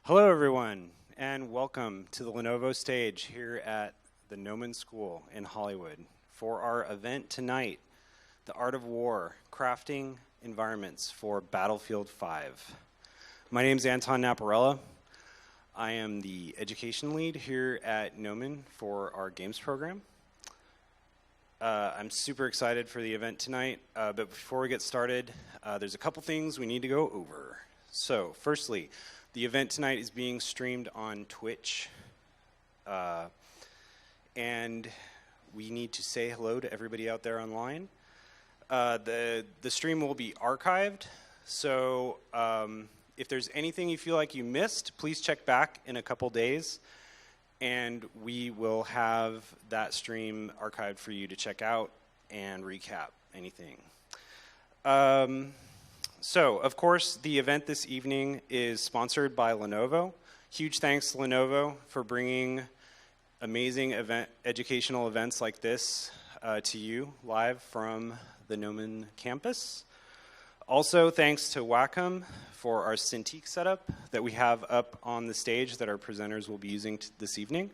Hello, everyone, and welcome to the Lenovo stage here at the Gnomon School in Hollywood for our event tonight, The Art of War, Crafting Environments for Battlefield 5. My name is Anton Naparella. I am the education lead here at Gnomon for our games program. I'm super excited for the event tonight, but before we get started, there's a couple things we need to go over. So, firstly, the event tonight is being streamed on Twitch, and we need to say hello to everybody out there online. The stream will be archived, so if there's anything you feel like you missed, please check back in a couple days, and we will have that stream archived for you to check out and recap anything. So, of course, the event this evening is sponsored by Lenovo. Huge thanks to Lenovo for bringing amazing educational events like this to you live from the Gnomon campus. Also, thanks to Wacom for our Cintiq setup that we have up on the stage that our presenters will be using this evening.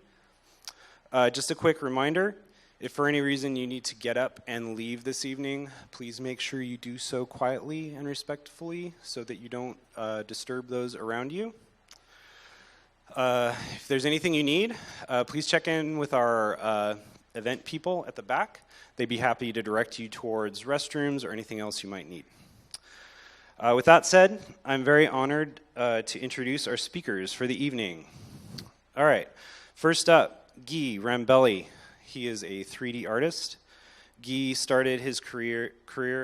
Just a quick reminder, if for any reason you need to get up and leave this evening, please make sure you do so quietly and respectfully so that you don't disturb those around you. If there's anything you need, please check in with our event people at the back. They'd be happy to direct you towards restrooms or anything else you might need. With that said, I'm very honored to introduce our speakers for the evening. All right, first up, Guy Rambelli. He is a 3D artist. Guy started his career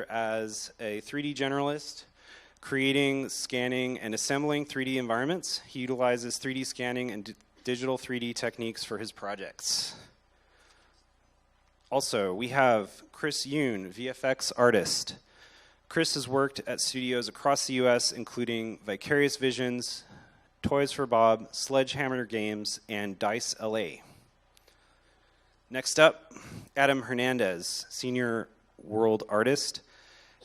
as a 3D generalist, creating, scanning, and assembling 3D environments. He utilizes 3D scanning and digital 3D techniques for his projects. Also, we have Chris Yoon, VFX artist. Chris has worked at studios across the US, including Vicarious Visions, Toys for Bob, Sledgehammer Games, and Dice LA. Next up, Adam Hernandez, senior world artist.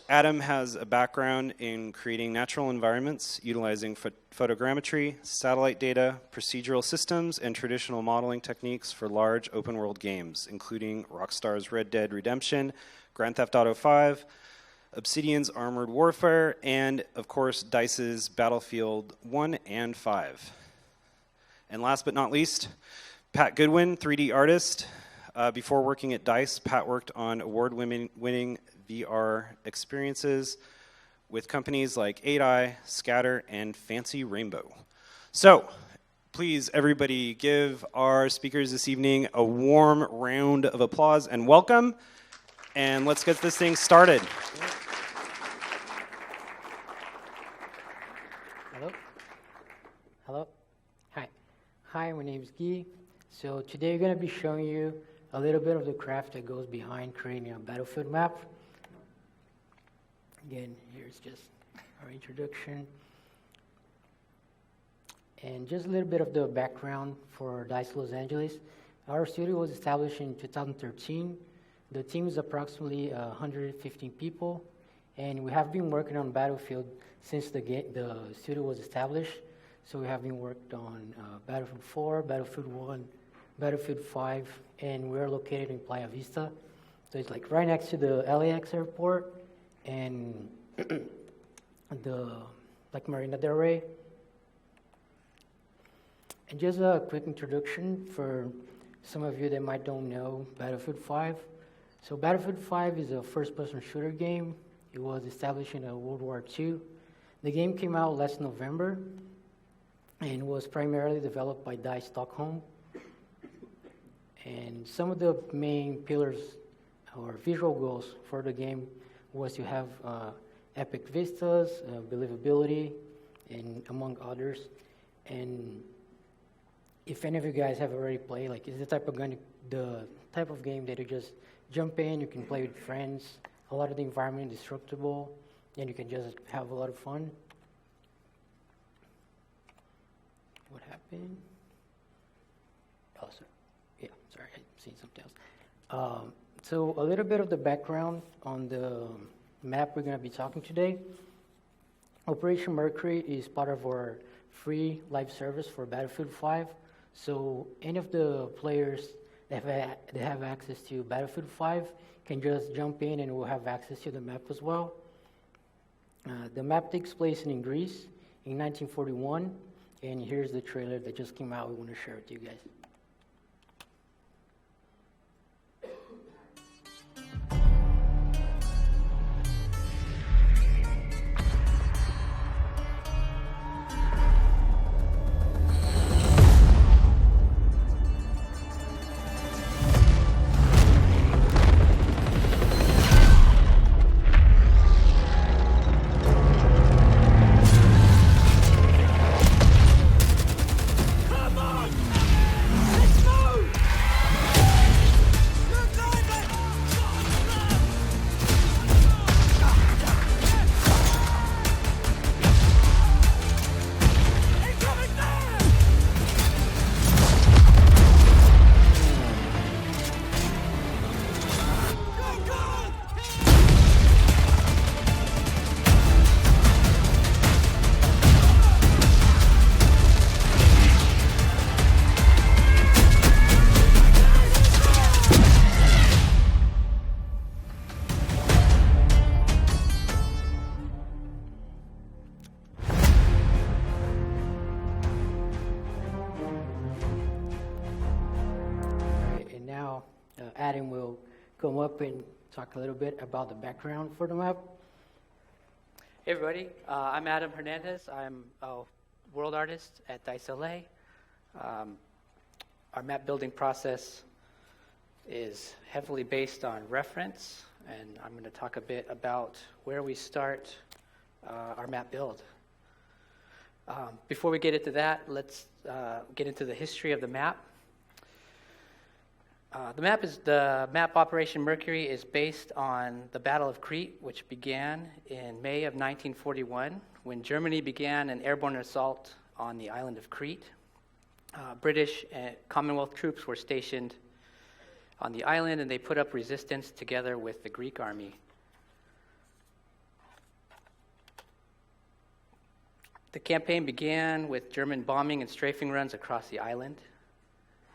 Adam has a background in creating natural environments utilizing photogrammetry, satellite data, procedural systems, and traditional modeling techniques for large open world games, including Rockstar's Red Dead Redemption, Grand Theft Auto 5, Obsidian's Armored Warfare, and, of course, DICE's Battlefield 1 and 5. And last but not least, Pat Goodwin, 3D artist. Before working at DICE, Pat worked on award-winning VR experiences with companies like 8i, Scatter, and Fancy Rainbow. So, please, everybody, give our speakers this evening a warm round of applause and welcome. And let's get this thing started. Hello. Hello. Hi. Hi, my name is Guy. So today we're going to be showing you a little bit of the craft that goes behind creating a battlefield map. Again, here's just our introduction. And just a little bit of the background for DICE Los Angeles. Our studio was established in 2013. The team is approximately 115 people, and we have been working on Battlefield since the studio was established. So we have been worked on Battlefield 4, Battlefield 1, Battlefield 5, and we're located in Playa Vista. So it's like right next to the LAX airport and the Marina del Rey. And just a quick introduction for some of you that might don't know Battlefield 5. So Battlefield 5 is a first-person shooter game. It was established in World War II. The game came out last November and was primarily developed by DICE Stockholm. And some of the main pillars or visual goals for the game was to have epic vistas, believability, and among others. And if any of you guys have already played, like, it's the type of game that you just jump in, you can play with friends. A lot of the environment is destructible, and you can just have a lot of fun. What happened? Oh, sorry. Yeah, sorry, I've seen something else. So a little bit of the background on the map we're going to be talking today. Operation Mercury is part of our free live service for Battlefield 5. So any of the players that have access to Battlefield 5 can just jump in and will have access to the map as well. The map takes place in Greece in 1941, and here's the trailer that just came out. We want to share it with you guys. Adam will come up and talk a little bit about the background for the map. Hey everybody, I'm Adam Hernandez. I'm a world artist at Dice LA. Our map building process is heavily based on reference, and I'm going to talk a bit about where we start our map build. Before we get into that, let's get into the history of the map. The map Operation Mercury is based on the Battle of Crete, which began in May of 1941, when Germany began an airborne assault on the island of Crete. British and Commonwealth troops were stationed on the island, and they put up resistance together with the Greek army. The campaign began with German bombing and strafing runs across the island.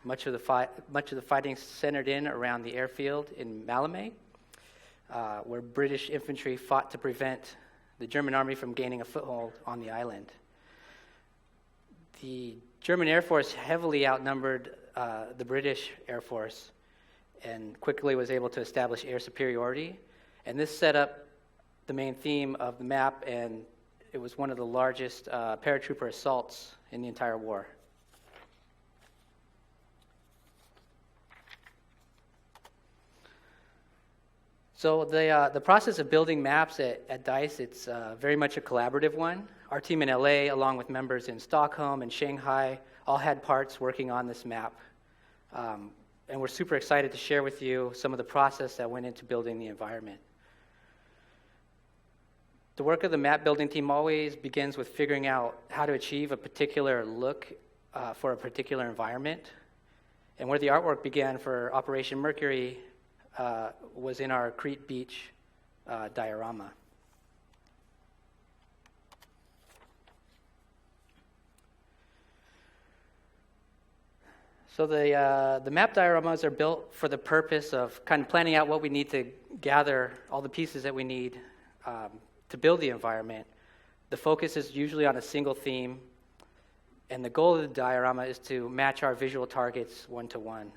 Much of the fighting centered in around the airfield in Malmö, where British infantry fought to prevent the German army from gaining a foothold on the island. The German Air Force heavily outnumbered the British Air Force and quickly was able to establish air superiority. And this set up the main theme of the map, and it was one of the largest paratrooper assaults in the entire war. So the process of building maps at DICE, it's very much a collaborative one. Our team in LA, along with members in Stockholm and Shanghai, all had parts working on this map. And we're super excited to share with you some of the process that went into building the environment. The work of the map building team always begins with figuring out how to achieve a particular look for a particular environment. And where the artwork began for Operation Mercury was in our Crete Beach diorama. So the map dioramas are built for the purpose of kind of planning out what we need to gather, all the pieces that we need to build the environment. The focus is usually on a single theme, and the goal of the diorama is to match our visual targets one-to-one.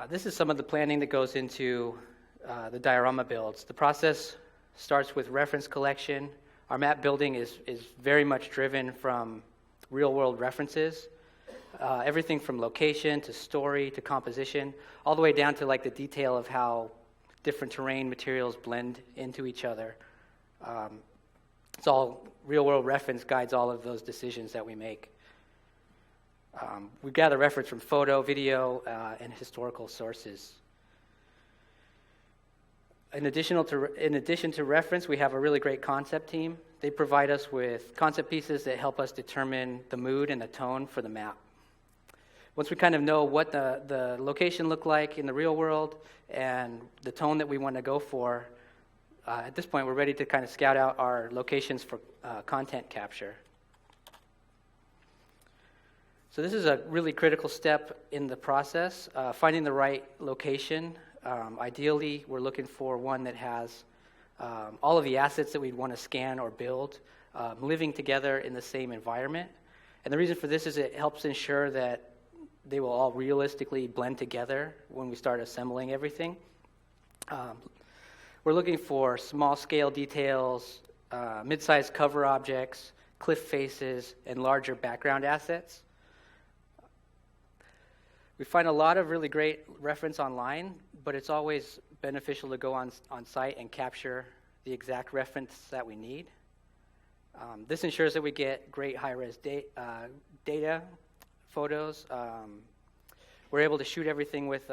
This is some of the planning that goes into the diorama builds. The process starts with reference collection. Our map building is very much driven from real-world references. Everything from location to story to composition, all the way down to like the detail of how different terrain materials blend into each other. It's all real-world reference guides all of those decisions that we make. We gather reference from photo, video, and historical sources. In addition to reference, we have a really great concept team. They provide us with concept pieces that help us determine the mood and the tone for the map. Once we kind of know what the location looked like in the real world and the tone that we want to go for, at this point we're ready to kind of scout out our locations for content capture. So this is a really critical step in the process, finding the right location. Ideally, we're looking for one that has all of the assets that we'd want to scan or build living together in the same environment. And the reason for this is it helps ensure that they will all realistically blend together when we start assembling everything. We're looking for small-scale details, mid-sized cover objects, cliff faces, and larger background assets. We find a lot of really great reference online, but it's always beneficial to go on site and capture the exact reference that we need. This ensures that we get great high-res data, photos. We're able to shoot everything with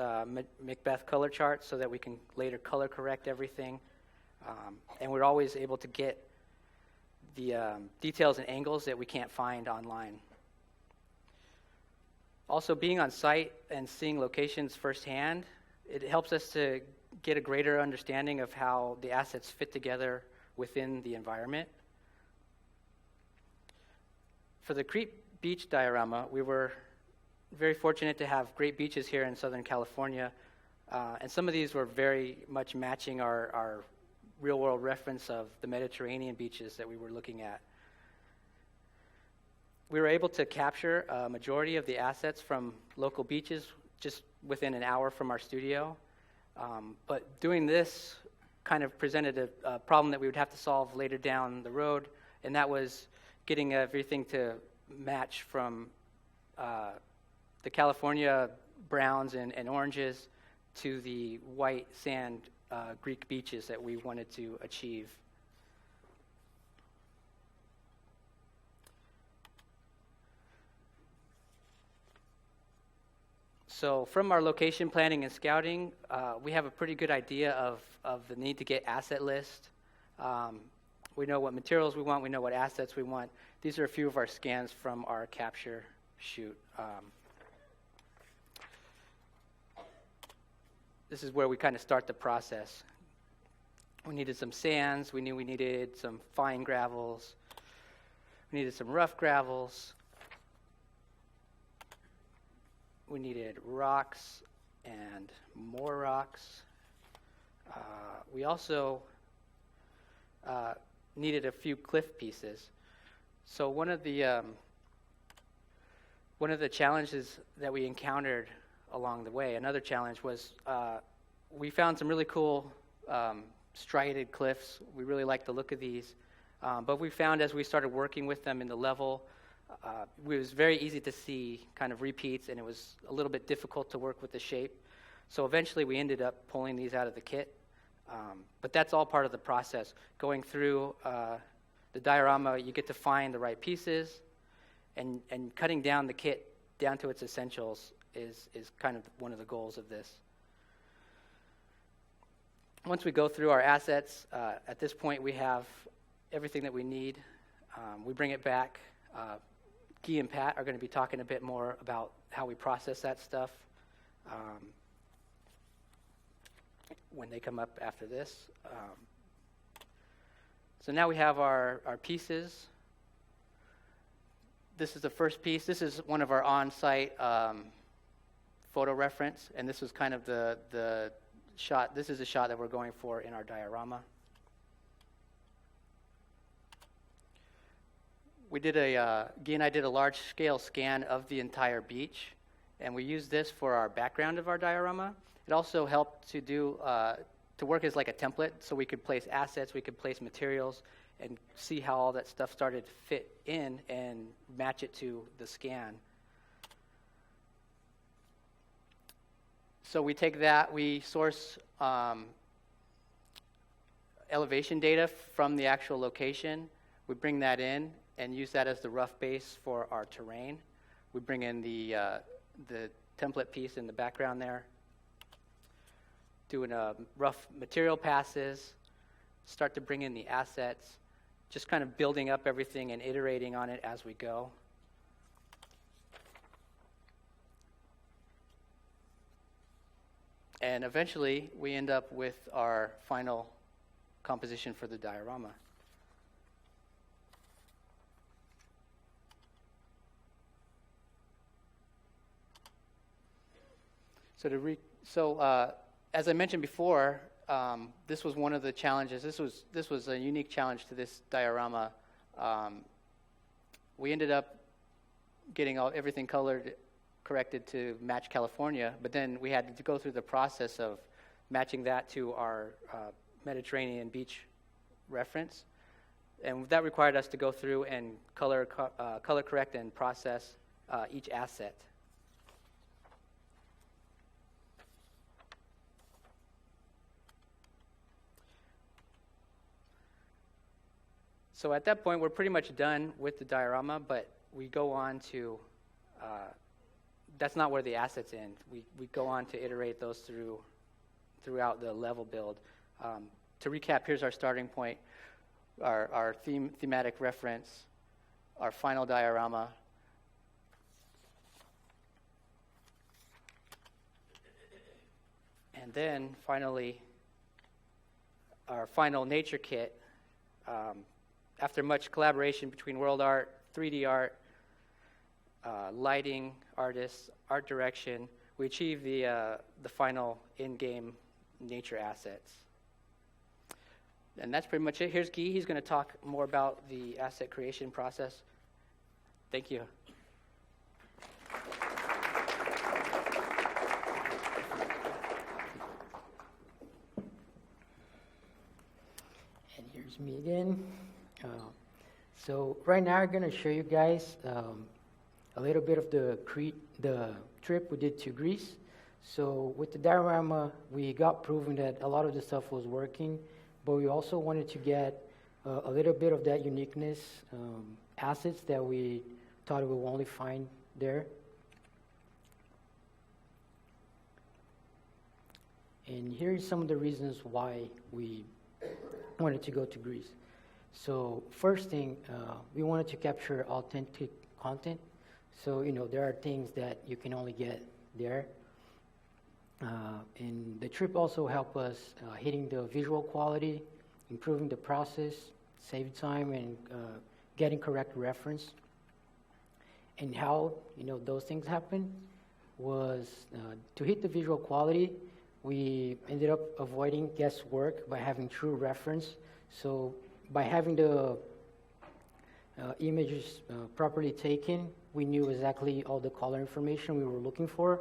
Macbeth color charts so that we can later color correct everything. And we're always able to get the details and angles that we can't find online. Also, being on site and seeing locations firsthand, it helps us to get a greater understanding of how the assets fit together within the environment. For the Crete Beach diorama, we were very fortunate to have great beaches here in Southern California, and some of these were very much matching our real-world reference of the Mediterranean beaches that we were looking at. We were able to capture a majority of the assets from local beaches just within an hour from our studio. But doing this kind of presented a problem that we would have to solve later down the road, and that was getting everything to match from the California browns and oranges to the white sand Greek beaches that we wanted to achieve. So from our location planning and scouting, we have a pretty good idea of the need to get asset list. We know what materials we want. We know what assets we want. These are a few of our scans from our capture shoot. This is where we kind of start the process. We needed some sands. We knew we needed some fine gravels. We needed some rough gravels. We needed rocks and more rocks. We also needed a few cliff pieces. So one of the challenges that we encountered along the way, another challenge was we found some really cool striated cliffs. We really liked the look of these. But we found as we started working with them in the level, it was very easy to see kind of repeats, and it was a little bit difficult to work with the shape. So eventually we ended up pulling these out of the kit. But that's all part of the process. Going through the diorama, you get to find the right pieces, and cutting down the kit down to its essentials is kind of one of the goals of this. Once we go through our assets, at this point we have everything that we need. We bring it back. Guy and Pat are going to be talking a bit more about how we process that stuff when they come up after this. So now we have our pieces. This is the first piece. This is one of our on-site photo reference, and this was kind of the shot. This is the shot that we're going for in our diorama. Guy and I did a large-scale scan of the entire beach, and we used this for our background of our diorama. It also helped to work as like a template, so we could place assets, we could place materials, and see how all that stuff started to fit in and match it to the scan. So we take that, we source elevation data from the actual location, we bring that in and use that as the rough base for our terrain. We bring in the template piece in the background there, doing rough material passes, start to bring in the assets, just kind of building up everything and iterating on it as we go. And eventually, we end up with our final composition for the diorama. So as I mentioned before, this was one of the challenges. This was a unique challenge to this diorama. We ended up getting everything colored corrected to match California, but then we had to go through the process of matching that to our Mediterranean beach reference, and that required us to go through and color correct and process each asset. So at that point, we're pretty much done with the diorama, but we go on to, that's not where the assets end. We go on to iterate those throughout the level build. To recap, here's our starting point, our thematic reference, our final diorama. And then finally, our final nature kit. After much collaboration between world art, 3D art, lighting artists, art direction, we achieved the final in-game nature assets. And that's pretty much it. Here's Guy. He's going to talk more about the asset creation process. Thank you. And here's me again. So right now I'm going to show you guys a little bit of the trip we did to Greece. So with the diorama, we got proven that a lot of the stuff was working, but we also wanted to get a little bit of that uniqueness, assets that we thought we would only find there. And here's some of the reasons why we wanted to go to Greece. So first thing, we wanted to capture authentic content. So, there are things that you can only get there. And the trip also helped us hitting the visual quality, improving the process, saving time, and getting correct reference. And how, those things happen was to hit the visual quality, we ended up avoiding guesswork by having true reference. So by having the images properly taken, we knew exactly all the color information we were looking for.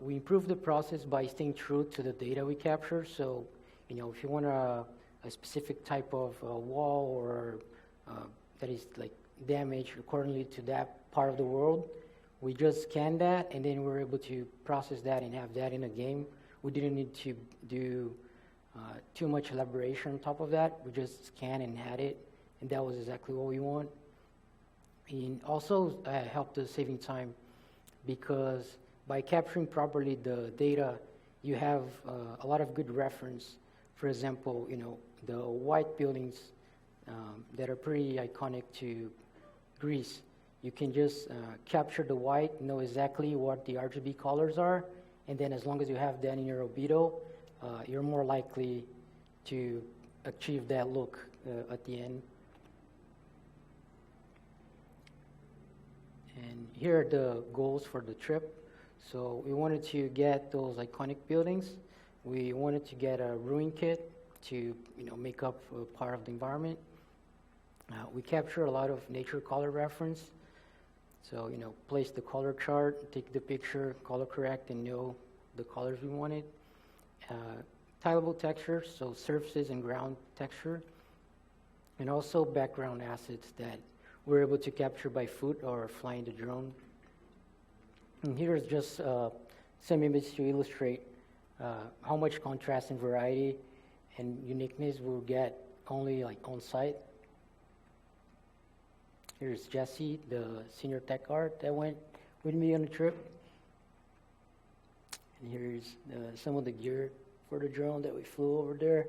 We improved the process by staying true to the data we capture. So, if you want a specific type of wall or that is like damaged accordingly to that part of the world, we just scanned that, and then we were able to process that and have that in a game. We didn't need to do too much elaboration on top of that. We just scanned and had it, and that was exactly what we want. And also helped us saving time, because by capturing properly the data, you have a lot of good reference. For example, the white buildings that are pretty iconic to Greece. You can just capture the white, know exactly what the RGB colors are, and then as long as you have that in your albedo, you're more likely to achieve that look at the end. And here are the goals for the trip. So we wanted to get those iconic buildings. We wanted to get a ruin kit to make up a part of the environment. We capture a lot of nature color reference. So, place the color chart, take the picture, color correct, and know the colors we wanted. Tileable textures, so surfaces and ground texture. And also background assets that we're able to capture by foot or flying the drone. And here's just some images to illustrate how much contrast and variety and uniqueness we'll get only on site. Here's Jesse, the senior tech art that went with me on the trip. And here's some of the gear for the drone that we flew over there.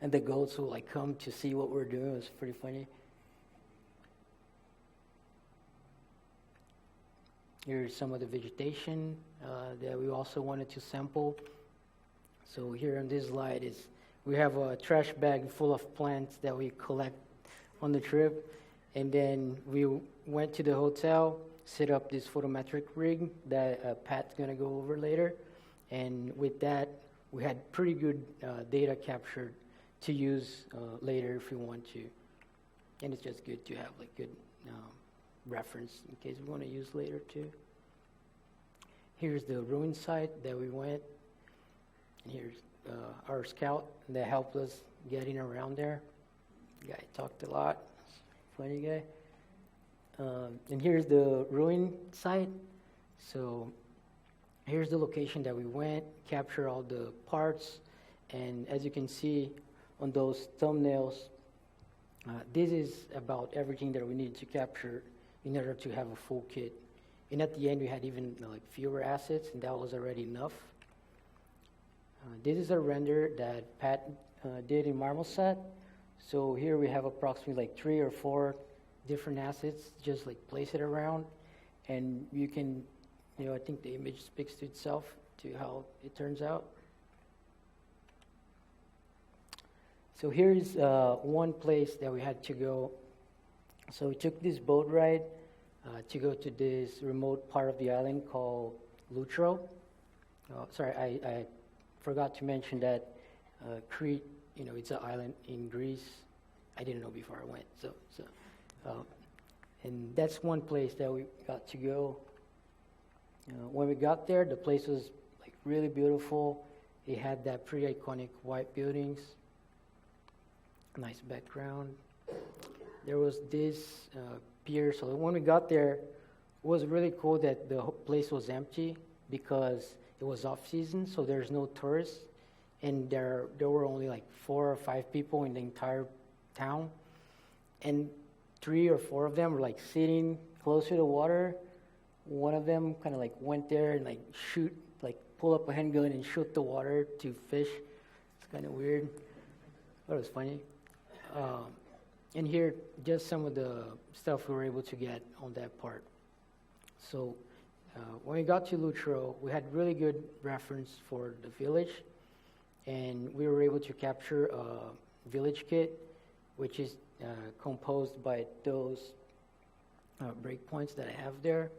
And the goats will come to see what we're doing. It was pretty funny. Here's some of the vegetation that we also wanted to sample. So here on this slide is we have a trash bag full of plants that we collect on the trip. And then we went to the hotel, set up this photometric rig that Pat's going to go over later. And with that, we had pretty good data captured to use later if we want to. And it's just good to have like good reference in case we want to use later too. Here's the ruin site that we went. And here's our scout that helped us getting around there. The guy talked a lot. Funny guy. And here's the ruin site. So here's the location that we went, capture all the parts, and as you can see on those thumbnails, this is about everything that we need to capture in order to have a full kit. And at the end, we had even like fewer assets, and that was already enough. This is a render that Pat did in Marmoset. So here we have approximately like 3 or 4 different assets, just like place it around, and you can, I think the image speaks to itself to how it turns out. So here's one place that we had to go. So we took this boat ride to go to this remote part of the island called Lutro. I forgot to mention that Crete, it's an island in Greece. I didn't know before I went. And that's one place that we got to go. When we got there, the place was like really beautiful. It had that pretty iconic white buildings, nice background. There was this pier. So when we got there, it was really cool that the place was empty because it was off season, so there's no tourists, and there were only like 4 or 5 people in the entire town, and 3 or 4 of them were like sitting close to the water. One of them kind of like went there and like pull up a handgun and shoot the water to fish. It's kind of weird, but it was funny. And here, just some of the stuff we were able to get on that part. So when we got to Lutro, we had really good reference for the village, and we were able to capture a village kit, which is composed by those breakpoints that I have there.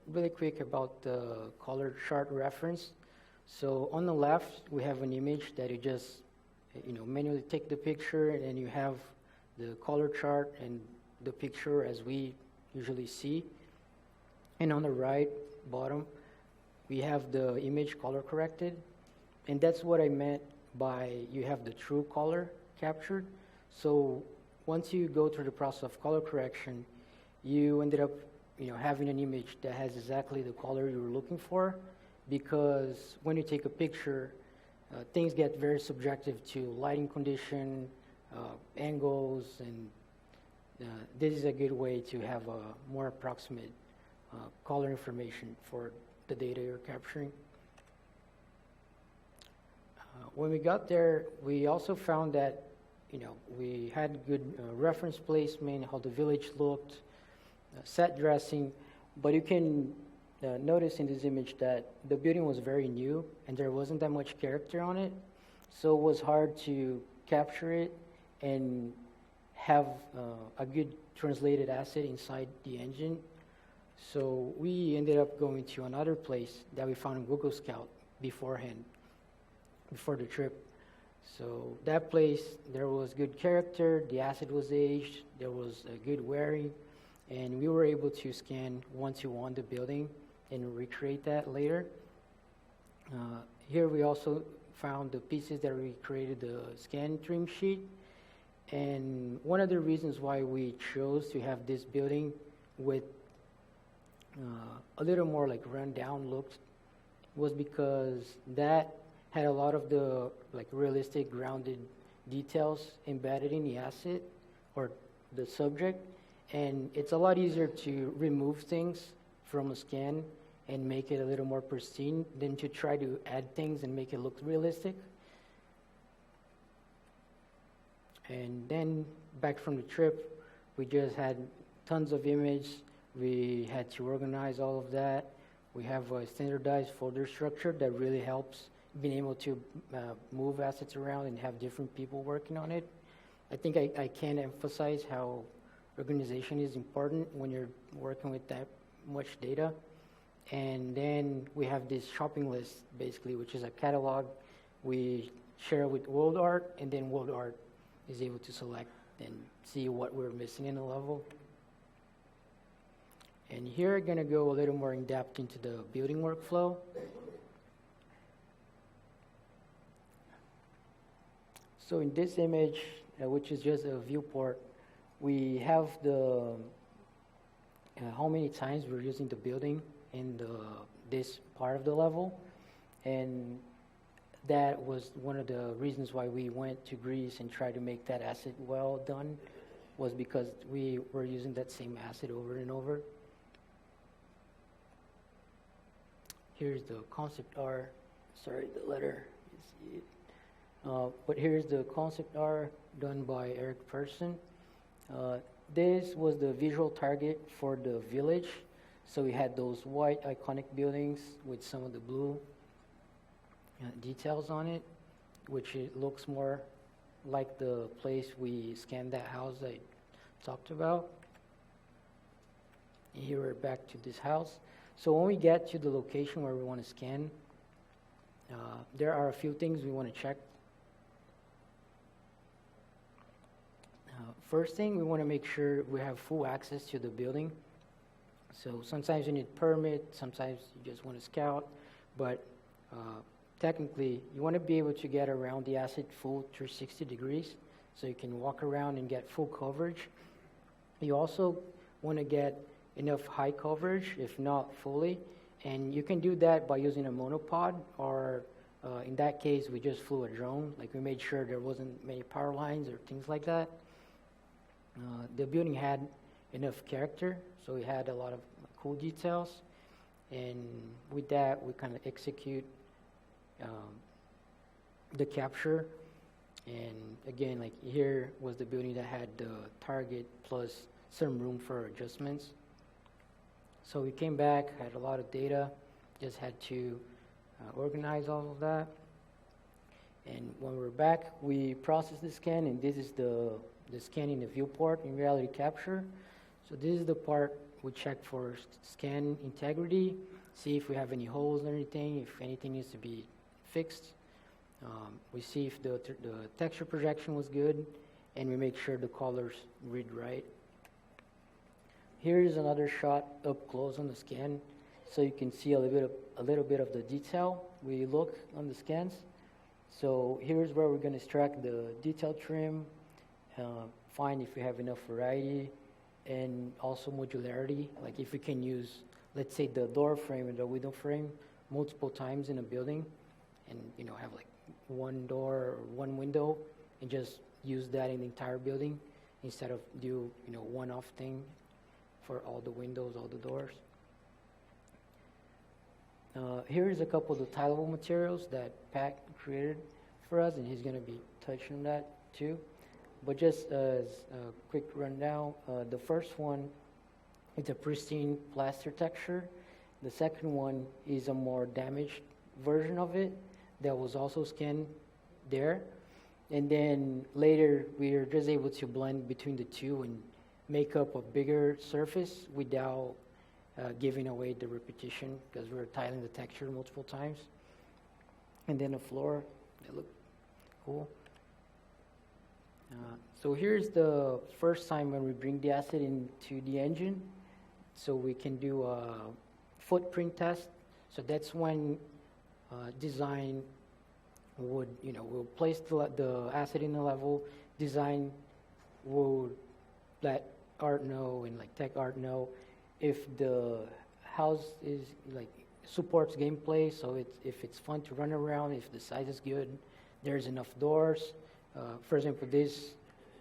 Really quick about the color chart reference. So on the left, we have an image that you just manually take the picture, and then you have the color chart and the picture as we usually see. And on the right bottom, we have the image color corrected. And that's what I meant by you have the true color captured. So once you go through the process of color correction, you ended up having an image that has exactly the color you were looking for, because when you take a picture, things get very subjective to lighting condition, angles, and this is a good way to have a more approximate color information for the data you're capturing. When we got there, we also found that we had good reference placement, how the village looked, set dressing, but you can notice in this image that the building was very new and there wasn't that much character on it, so it was hard to capture it and have a good translated asset inside the engine. So we ended up going to another place that we found in Google Scout beforehand, before the trip. So that place, there was good character, the asset was aged, there was a good wearing, and we were able to scan one-to-one the building and recreate that later. Here we also found the pieces that we created the scan trim sheet. And one of the reasons why we chose to have this building with a little more like run-down look was because that had a lot of the like realistic grounded details embedded in the asset or the subject, and it's a lot easier to remove things from a scan and make it a little more pristine than to try to add things and make it look realistic. And then back from the trip, we just had tons of images, We had to organize all of that. We have a standardized folder structure that really helps being able to move assets around and have different people working on it. I think I can't emphasize how organization is important when you're working with that much data. And then we have this shopping list, basically, which is a catalog. We share with World Art, and then World Art is able to select and see what we're missing in the level. And here I'm going to go a little more in depth into the building workflow. So in this image, which is just a viewport, we have the how many times we're using the building in this part of the level. And that was one of the reasons why we went to Greece and tried to make that asset well done, was because we were using that same asset over and over. Here's the concept art. Sorry, the letter, you see it. But here's the concept art done by Eric Persson. This was the visual target for the village. So we had those white iconic buildings with some of the blue details on it, which it looks more like the place we scanned that house I talked about. And here we're back to this house. So when we get to the location where we want to scan, there are a few things we want to check. First thing, we want to make sure we have full access to the building. So sometimes you need permit, sometimes you just want to scout, but technically you want to be able to get around the asset full 360 degrees so you can walk around and get full coverage. You also want to get enough high coverage, if not fully, and you can do that by using a monopod, or in that case we just flew a drone. Like, we made sure there wasn't many power lines or things like that. The building had enough character, so we had a lot of cool details, and with that we kind of execute the capture. And again, like, here was the building that had the target plus some room for adjustments. So we came back, had a lot of data, just had to organize all of that. And when we're back, we process the scan, and this is the scan in the viewport in reality capture. So this is the part we check for scan integrity, see if we have any holes or anything, if anything needs to be fixed. We see if the texture projection was good, and we make sure the colors read right. Here is another shot up close on the scan, so you can see a little bit of the detail we look on the scans. So here's where we're going to extract the detail trim, find if we have enough variety, and also modularity. Like, if we can use, let's say, the door frame and the window frame multiple times in a building, and have like one door or one window, and just use that in the entire building instead of do one-off thing for all the windows, all the doors. Here's a couple of the tileable materials that Pat created for us, and he's going to be touching on that too. But just as a quick rundown, the first one is a pristine plaster texture. The second one is a more damaged version of it that was also scanned there. And then later we are just able to blend between the two and make up a bigger surface without giving away the repetition, because we're tiling the texture multiple times. And then the floor, they look cool. So here's the first time when we bring the asset into the engine, so we can do a footprint test. So that's when design would, we'll place the asset in the level. Design will let art know, and like tech art know, if the house is supports gameplay, so if it's fun to run around, if the size is good, there's enough doors. For example, this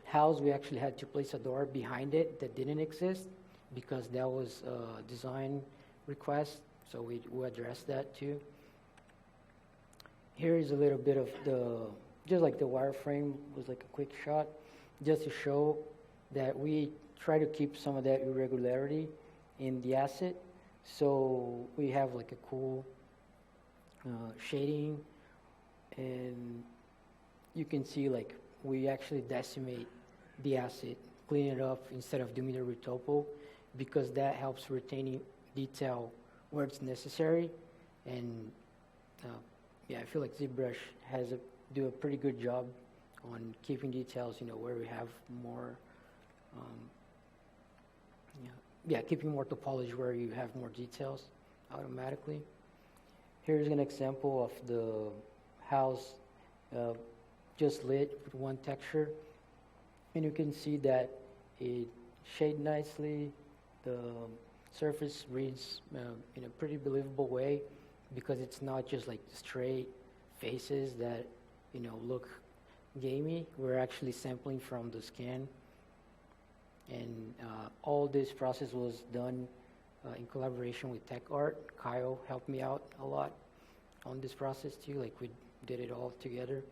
house, we actually had to place a door behind it that didn't exist because that was a design request, so we addressed that too. Here is a little bit of just like the wireframe was like a quick shot, just to show that we try to keep some of that irregularity in the asset. So we have like a cool shading, and you can see like we actually decimate the asset, clean it up instead of doing the retopo, because that helps retaining detail where it's necessary. And yeah, I feel like ZBrush do a pretty good job on keeping details, where we have more, keeping more topology where you have more details automatically. Here's an example of the house just lit with one texture, and you can see that it shaded nicely. The surface reads in a pretty believable way, because it's not just like straight faces that look gamey. We're actually sampling from the scan, and all this process was done in collaboration with Tech Art. Kyle helped me out a lot on this process too. Like, we did it all together.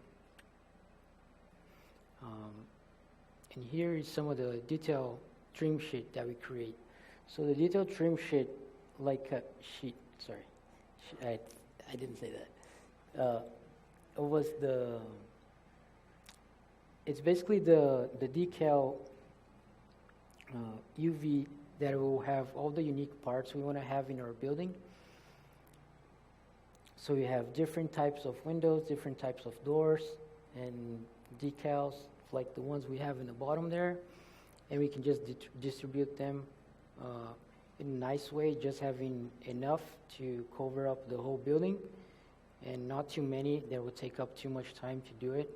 And here is some of the detail trim sheet that we create. So the detail trim sheet, like a sheet, sorry, I didn't say that. It's basically the decal UV that will have all the unique parts we want to have in our building. So we have different types of windows, different types of doors, and decals like the ones we have in the bottom there. And we can just distribute them in a nice way, just having enough to cover up the whole building, and not too many that would take up too much time to do it.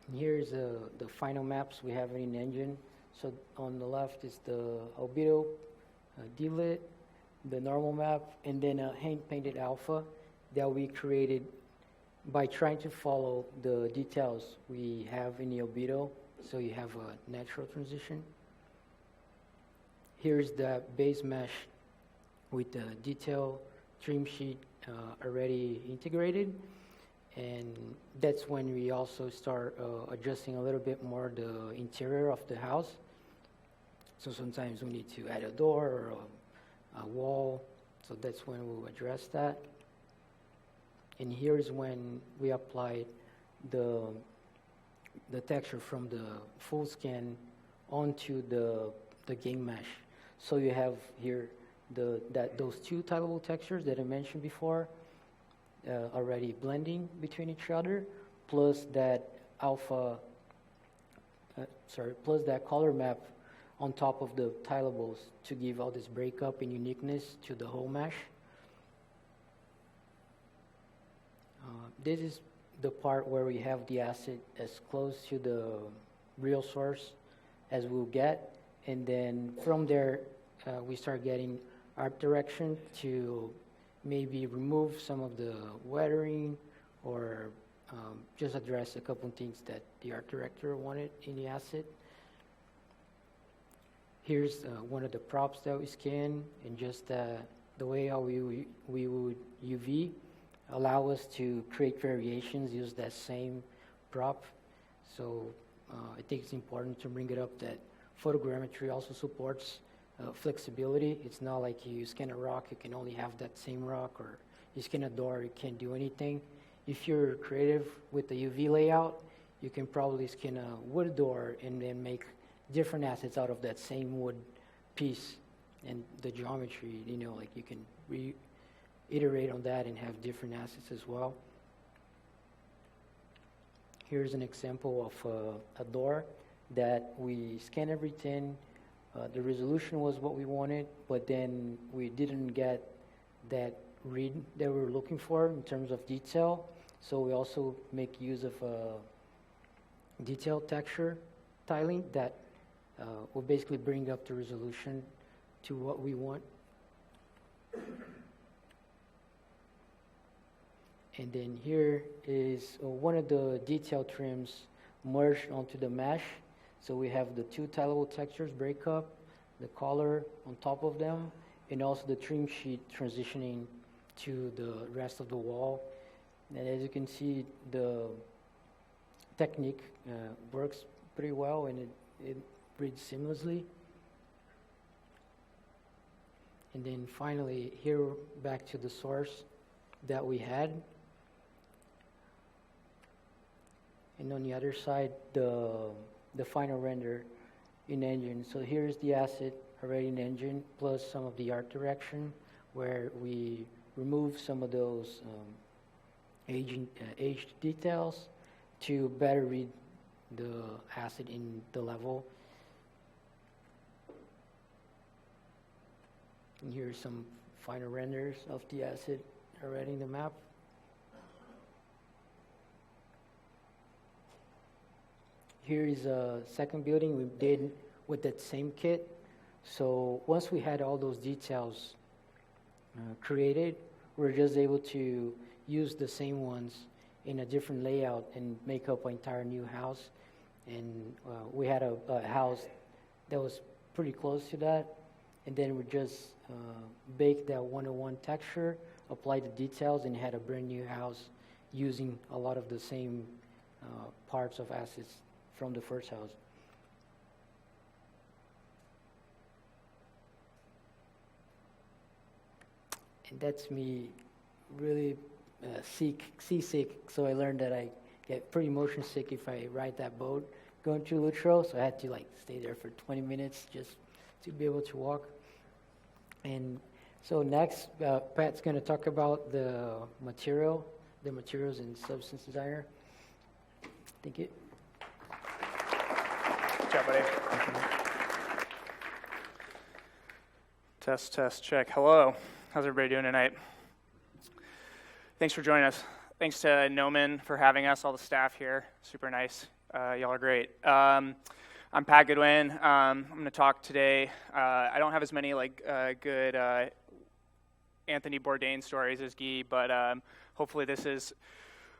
And here's the final maps we have in Engine. So on the left is the albedo D-lit, the normal map, and then a hand-painted alpha that we created by trying to follow the details we have in the albedo, so you have a natural transition. Here's the base mesh with the detail trim sheet already integrated, and that's when we also start adjusting a little bit more the interior of the house. So sometimes we need to add a door or a wall, so that's when we'll address that. And here's when we applied the texture from the full scan onto the game mesh. So you have here those two tileable textures that I mentioned before already blending between each other, plus that plus that color map on top of the tileables to give all this breakup and uniqueness to the whole mesh. This is the part where we have the asset as close to the real source as we'll get, and then from there we start getting art direction to maybe remove some of the weathering, or just address a couple of things that the art director wanted in the asset. Here's one of the props that we scan, and just the way how we would UV allow us to create variations, use that same prop. So I think it's important to bring it up that photogrammetry also supports flexibility. It's not like you scan a rock, you can only have that same rock, or you scan a door, you can't do anything. If you're creative with the UV layout, you can probably scan a wood door and then make different assets out of that same wood piece. And the geometry, like you can iterate on that and have different assets as well. Here's an example of a door that we scan everything. The resolution was what we wanted, but then we didn't get that read that we were looking for in terms of detail. So we also make use of detail texture tiling that will basically bring up the resolution to what we want. And then here is one of the detail trims merged onto the mesh. So we have the two tileable textures break up, the color on top of them, and also the trim sheet transitioning to the rest of the wall. And as you can see, the technique works pretty well, and it read seamlessly. And then finally, here back to the source that we had. And on the other side, the final render in engine. So here's the asset already in engine, plus some of the art direction, where we remove some of those aged details to better read the asset in the level. And here's some final renders of the asset already in the map. Here is a second building we did with that same kit. So once we had all those details created, we're just able to use the same ones in a different layout and make up an entire new house. And we had a house that was pretty close to that. And then we just baked that 101 texture, applied the details, and had a brand new house using a lot of the same parts of assets from the first house. And that's me really seasick, so I learned that I get pretty motion sick if I ride that boat going to Lutro, so I had to stay there for 20 minutes just to be able to walk. And so next, Pat's going to talk about the materials and substance designer. Thank you. Good job, buddy. Test, check. Hello. How's everybody doing tonight? Thanks for joining us. Thanks to Gnomon for having us, all the staff here. Super nice. Y'all are great. I'm Pat Goodwin. I'm going to talk today. I don't have as many good Anthony Bourdain stories as Guy, but hopefully this is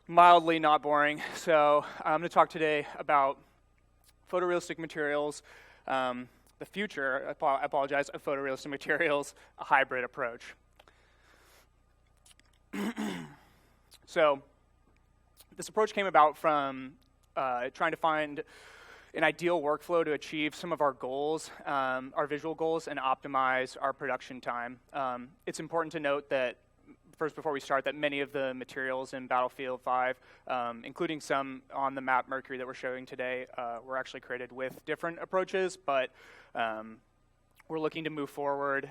mildly not boring. So I'm going to talk today about photorealistic materials, the future, I apologize, of photorealistic materials, a hybrid approach. So this approach came about from trying to find an ideal workflow to achieve some of our goals, our visual goals, and optimize our production time. It's important to note that, first, before we start, that many of the materials in Battlefield 5, including some on the map Mercury that we're showing today, were actually created with different approaches, but we're looking to move forward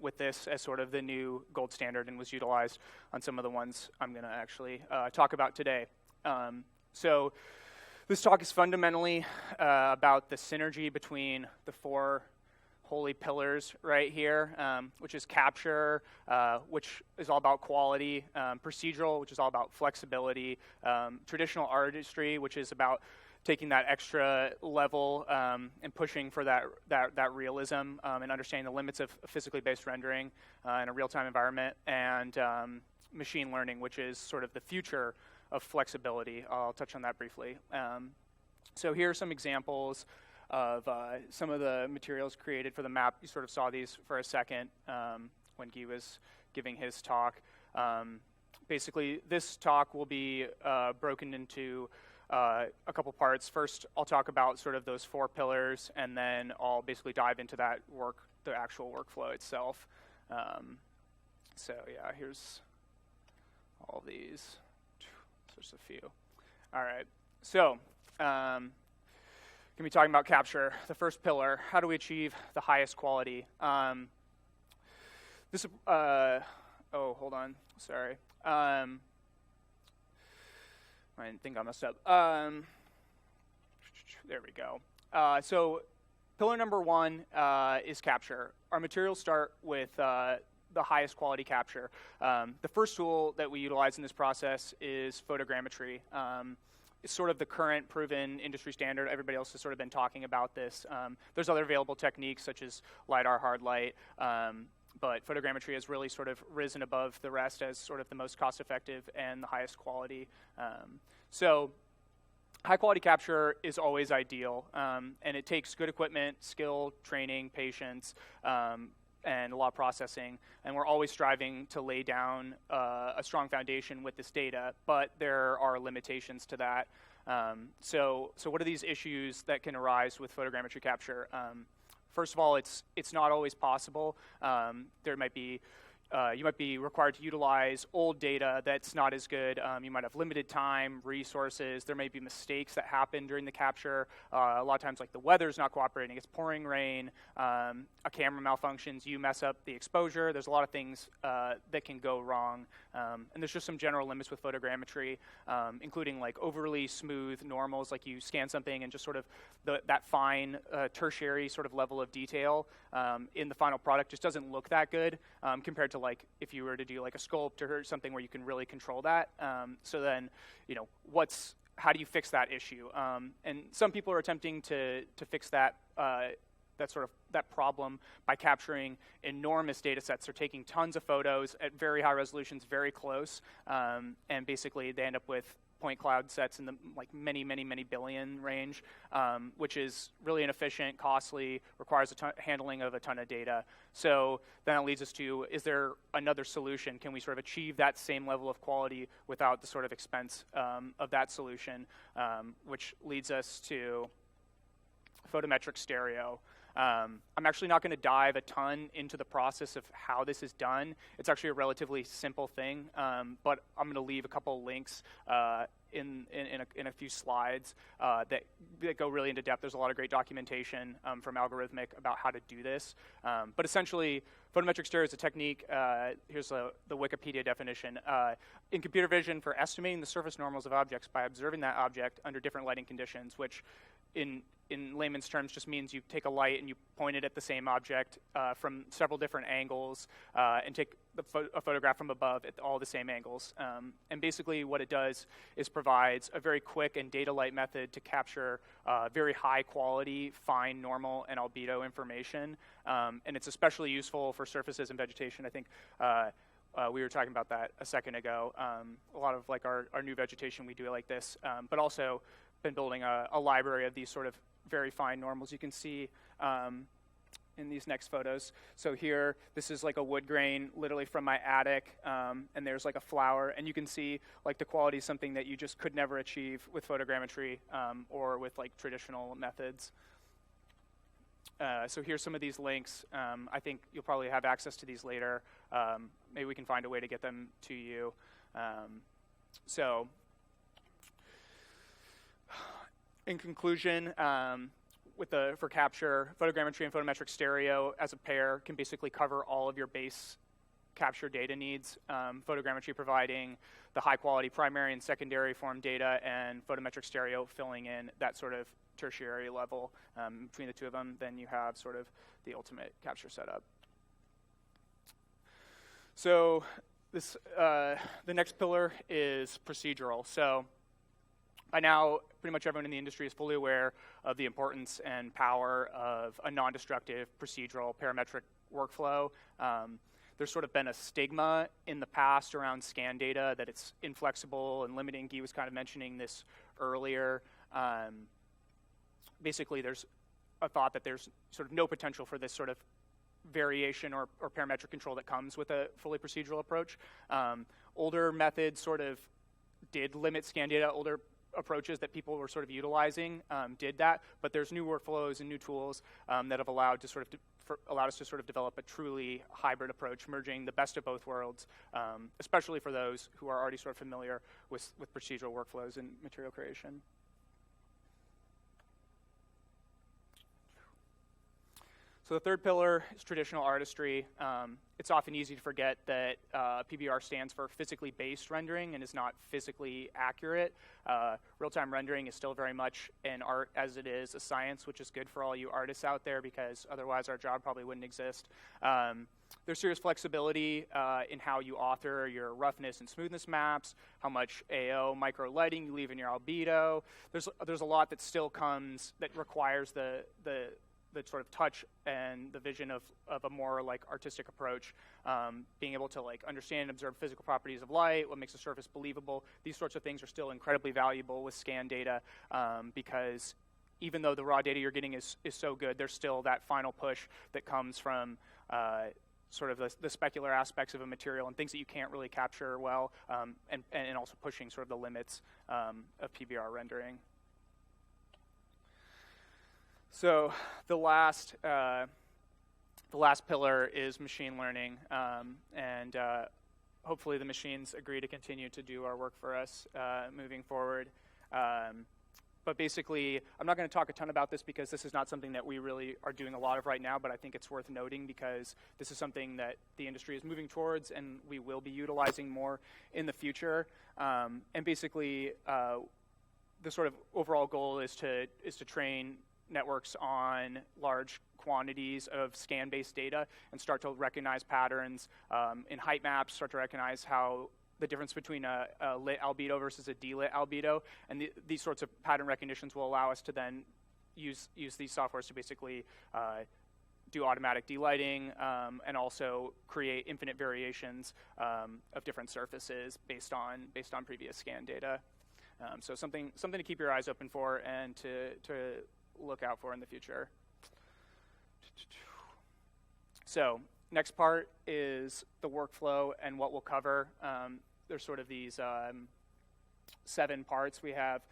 with this as sort of the new gold standard and was utilized on some of the ones I'm going to actually talk about today. So this talk is fundamentally about the synergy between the four holy pillars right here, which is capture, which is all about quality, procedural, which is all about flexibility, traditional artistry, which is about taking that extra level and pushing for that realism and understanding the limits of physically based rendering in a real-time environment, and machine learning, which is sort of the future of flexibility. I'll touch on that briefly. So here are some examples of some of the materials created for the map. You sort of saw these for a second when Guy was giving his talk. Basically, this talk will be broken into a couple parts. First, I'll talk about sort of those four pillars, and then I'll basically dive into that the actual workflow itself. So yeah, here's all these. Just a few. All right. So, going to be talking about capture. The first pillar, how do we achieve the highest quality? Oh, hold on. Sorry. I think I messed up. There we go. So pillar number one is capture. Our materials start with the highest quality capture. The first tool that we utilize in this process is photogrammetry. It's sort of the current proven industry standard. Everybody else has sort of been talking about this. There's other available techniques such as LiDAR, hard light, but photogrammetry has really sort of risen above the rest as sort of the most cost-effective and the highest quality. So high-quality capture is always ideal, and it takes good equipment, skill, training, patience, and a lot of processing, and we're always striving to lay down a strong foundation with this data, but there are limitations to that. So what are these issues that can arise with photogrammetry capture? First of all, it's not always possible. There might be you might be required to utilize old data that's not as good. You might have limited time, resources. There may be mistakes that happen during the capture. A lot of times, like the weather's not cooperating. It's pouring rain. A camera malfunctions. You mess up the exposure. There's a lot of things that can go wrong. And there's just some general limits with photogrammetry, including like overly smooth normals, like you scan something and just sort of that fine tertiary sort of level of detail in the final product just doesn't look that good compared to like if you were to do like a sculpt or something where you can really control that. So then, how do you fix that issue? And some people are attempting to fix that that problem by capturing enormous data sets. They're taking tons of photos at very high resolutions, very close, and basically they end up with point cloud sets in the like many billion range, which is really inefficient, costly, requires handling of a ton of data. So then it leads us to, is there another solution? Can we sort of achieve that same level of quality without the sort of expense of that solution, which leads us to photometric stereo. I'm actually not going to dive a ton into the process of how this is done. It's actually a relatively simple thing, but I'm going to leave a couple links in a few slides that go really into depth. There's a lot of great documentation from Algorithmic about how to do this. But essentially, photometric stereo is a technique. Here's the Wikipedia definition. In computer vision, for estimating the surface normals of objects by observing that object under different lighting conditions, which in layman's terms just means you take a light and you point it at the same object from several different angles and take a photograph from above at all the same angles. And basically what it does is provides a very quick and data light method to capture very high quality, fine, normal, and albedo information. And it's especially useful for surfaces and vegetation. I think we were talking about that a second ago. A lot of like our new vegetation, we do it like this, but also been building a library of these sort of very fine normals. You can see in these next photos. So here, this is like a wood grain literally from my attic, and there's like a flower, and you can see like the quality is something that you just could never achieve with photogrammetry or with like traditional methods. So here's some of these links. I think you'll probably have access to these later. Maybe we can find a way to get them to you. In conclusion, for capture, photogrammetry and photometric stereo as a pair can basically cover all of your base capture data needs. Photogrammetry providing the high quality primary and secondary form data, and photometric stereo filling in that sort of tertiary level. Between the two of them, then you have sort of the ultimate capture setup. So this, the next pillar is procedural. So by now, pretty much everyone in the industry is fully aware of the importance and power of a non-destructive procedural parametric workflow. There's sort of been a stigma in the past around scan data that it's inflexible and limiting. Guy was kind of mentioning this earlier. Basically, there's a thought that there's sort of no potential for this sort of variation or parametric control that comes with a fully procedural approach. Older methods sort of did limit scan data. Older approaches that people were sort of utilizing did that, but there's new workflows and new tools that have allowed us to sort of develop a truly hybrid approach, merging the best of both worlds, especially for those who are already sort of familiar with procedural workflows and material creation. So the third pillar is traditional artistry. It's often easy to forget that PBR stands for physically based rendering and is not physically accurate. Real-time rendering is still very much an art as it is a science, which is good for all you artists out there because otherwise our job probably wouldn't exist. There's serious flexibility in how you author your roughness and smoothness maps, how much AO micro lighting you leave in your albedo. There's a lot that still comes that requires the sort of touch and the vision of a more like artistic approach, being able to like understand and observe physical properties of light, what makes a surface believable. These sorts of things are still incredibly valuable with scan data because even though the raw data you're getting is so good, there's still that final push that comes from sort of the specular aspects of a material and things that you can't really capture well, and also pushing sort of the limits of PBR rendering. So the last pillar is machine learning, and hopefully the machines agree to continue to do our work for us moving forward. But basically, I'm not going to talk a ton about this because this is not something that we really are doing a lot of right now, but I think it's worth noting because this is something that the industry is moving towards and we will be utilizing more in the future. And basically, the sort of overall goal is to train networks on large quantities of scan-based data and start to recognize patterns in height maps, start to recognize how the difference between a lit albedo versus a delit albedo, and these sorts of pattern recognitions will allow us to then use these softwares to basically do automatic delighting and also create infinite variations of different surfaces based on previous scan data. So something to keep your eyes open for and to look out for in the future. So next part is the workflow and what we'll cover. There's sort of these 7 parts. We have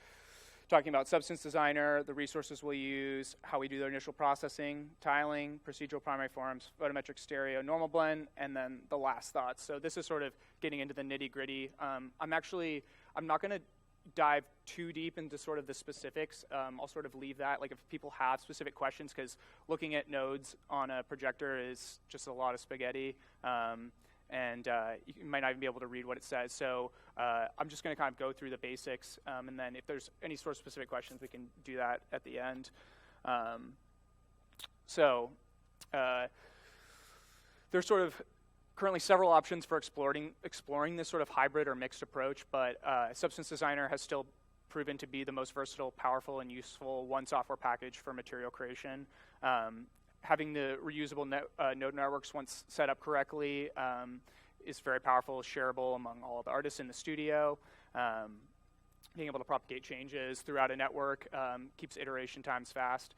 talking about Substance Designer, the resources we'll use, how we do the initial processing, tiling, procedural primary forms, photometric stereo, normal blend, and then the last thoughts. So this is sort of getting into the nitty-gritty. I'm not going to dive too deep into sort of the specifics. I'll sort of leave that, like if people have specific questions, because looking at nodes on a projector is just a lot of spaghetti. And you might not even be able to read what it says. So I'm just going to kind of go through the basics, and then if there's any sort of specific questions, we can do that at the end. There's sort of currently several options for exploring this sort of hybrid or mixed approach, but Substance Designer has still proven to be the most versatile, powerful, and useful one software package for material creation. Having the reusable node networks once set up correctly is very powerful, shareable among all of the artists in the studio. Being able to propagate changes throughout a network keeps iteration times fast.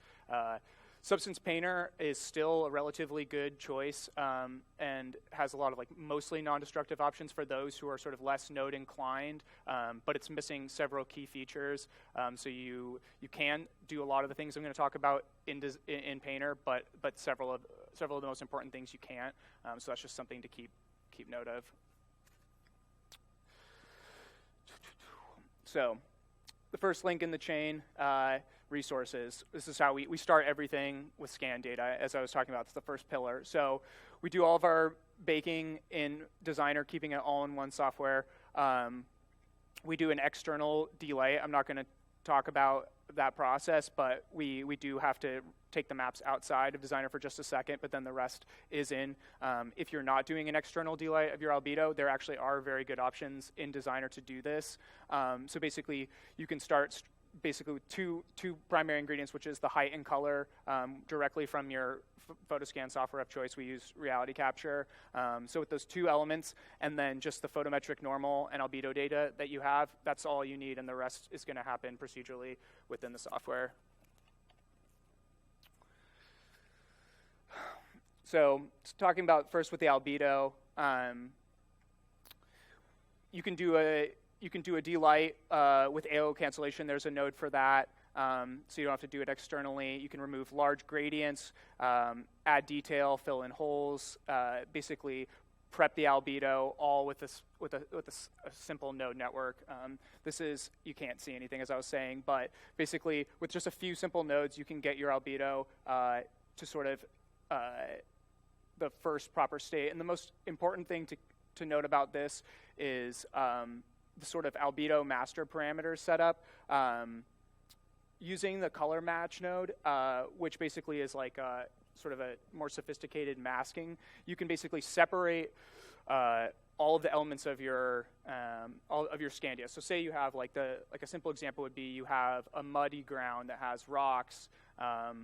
Substance Painter is still a relatively good choice and has a lot of mostly non-destructive options for those who are sort of less node inclined, but it's missing several key features. So you can do a lot of the things I'm going to talk about in Painter, but several of the most important things you can't. So that's just something to keep note of. So the first link in the chain, resources. This is how we start everything with scan data, as I was talking about. It's the first pillar. So we do all of our baking in Designer, keeping it all in one software. We do an external delay. I'm not going to talk about that process, but we do have to take the maps outside of Designer for just a second, but then the rest is in. If you're not doing an external delay of your albedo, there actually are very good options in Designer to do this. So basically, you can start basically with two primary ingredients, which is the height and color directly from your photoscan software of choice. We use reality capture. So with those 2 elements, and then just the photometric normal and albedo data that you have, that's all you need, and the rest is going to happen procedurally within the software. So talking about first with the albedo, you can do a delight with AO cancellation. There's a node for that, so you don't have to do it externally. You can remove large gradients, add detail, fill in holes, basically prep the albedo, all with a simple node network. You can't see anything as I was saying, but basically with just a few simple nodes, you can get your albedo to sort of the first proper state. And the most important thing to note about this is the sort of albedo master parameters setup. Using the color match node, which basically is like sort of a more sophisticated masking, you can basically separate all of the elements of your scan data. So say you have like a simple example would be you have a muddy ground that has rocks,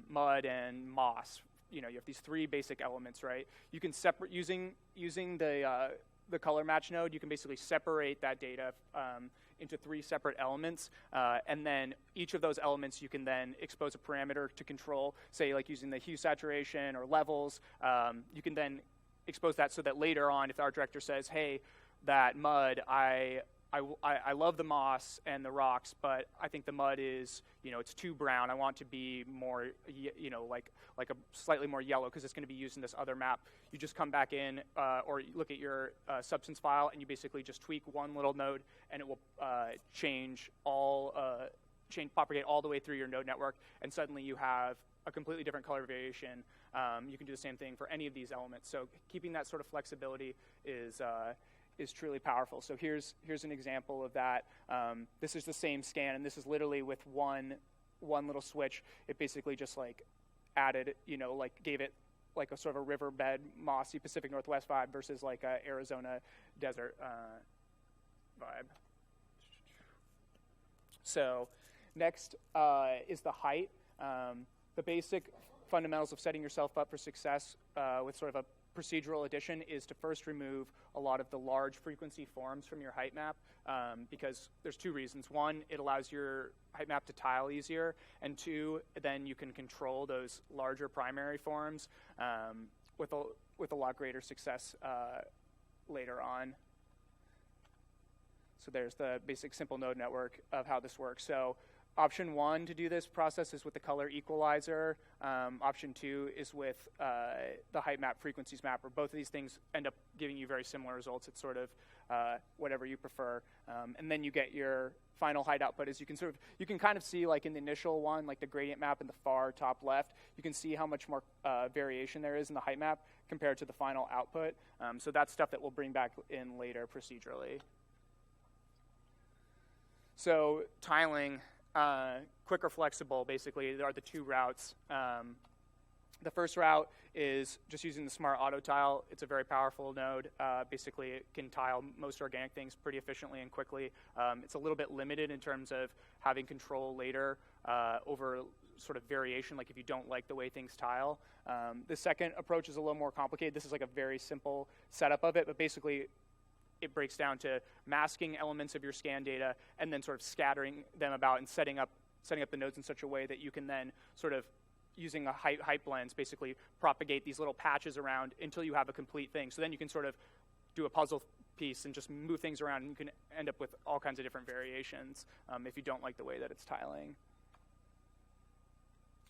mud, and moss. You have these 3 basic elements, right? You can separate using the the color match node, you can basically separate that data into 3 separate elements, and then each of those elements you can then expose a parameter to control, say like using the hue saturation or levels. You can then expose that so that later on, if the art director says, hey, that mud, I love the moss and the rocks, but I think the mud is, it's too brown. I want to be more, like a slightly more yellow because it's going to be used in this other map. You just come back in or you look at your substance file and you basically just tweak one little node and it will propagate all the way through your node network, and suddenly you have a completely different color variation. You can do the same thing for any of these elements. So keeping that sort of flexibility is truly powerful. So here's an example of that. This is the same scan, and this is literally with one little switch. It basically just like added, gave it like a sort of a riverbed, mossy Pacific Northwest vibe versus like a Arizona desert vibe. So next is the height. The basic fundamentals of setting yourself up for success with sort of a procedural addition is to first remove a lot of the large frequency forms from your height map, because there's 2 reasons. 1, it allows your height map to tile easier, and 2, then you can control those larger primary forms with a lot greater success later on. So there's the basic simple node network of how this works. So option 1 to do this process is with the color equalizer. Option 2 is with the height map frequencies mapper. Both of these things end up giving you very similar results. It's sort of whatever you prefer. And then you get your final height output. As you can kind of see, like in the initial one, like the gradient map in the far top left, you can see how much more variation there is in the height map compared to the final output. So that's stuff that we'll bring back in later procedurally. So tiling, quick or flexible, basically, are the 2 routes. The first route is just using the Smart Auto Tile. It's a very powerful node. Basically, it can tile most organic things pretty efficiently and quickly. It's a little bit limited in terms of having control later over sort of variation, like if you don't like the way things tile. The second approach is a little more complicated. This is like a very simple setup of it, but basically, it breaks down to masking elements of your scan data and then sort of scattering them about and setting up the nodes in such a way that you can then sort of, using a height blends, basically propagate these little patches around until you have a complete thing. So then you can sort of do a puzzle piece and just move things around, and you can end up with all kinds of different variations if you don't like the way that it's tiling.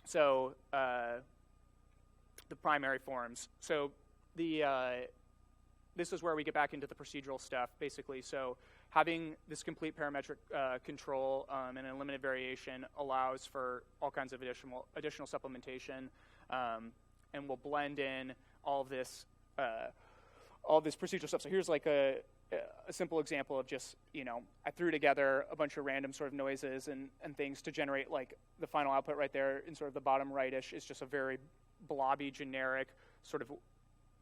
So the primary forms. So this is where we get back into the procedural stuff, basically. So having this complete parametric control and an limited variation allows for all kinds of additional supplementation, and we'll blend in all this procedural stuff. So here's like a simple example of just, I threw together a bunch of random sort of noises and things to generate like the final output right there in sort of the bottom right-ish is just a very blobby, generic sort of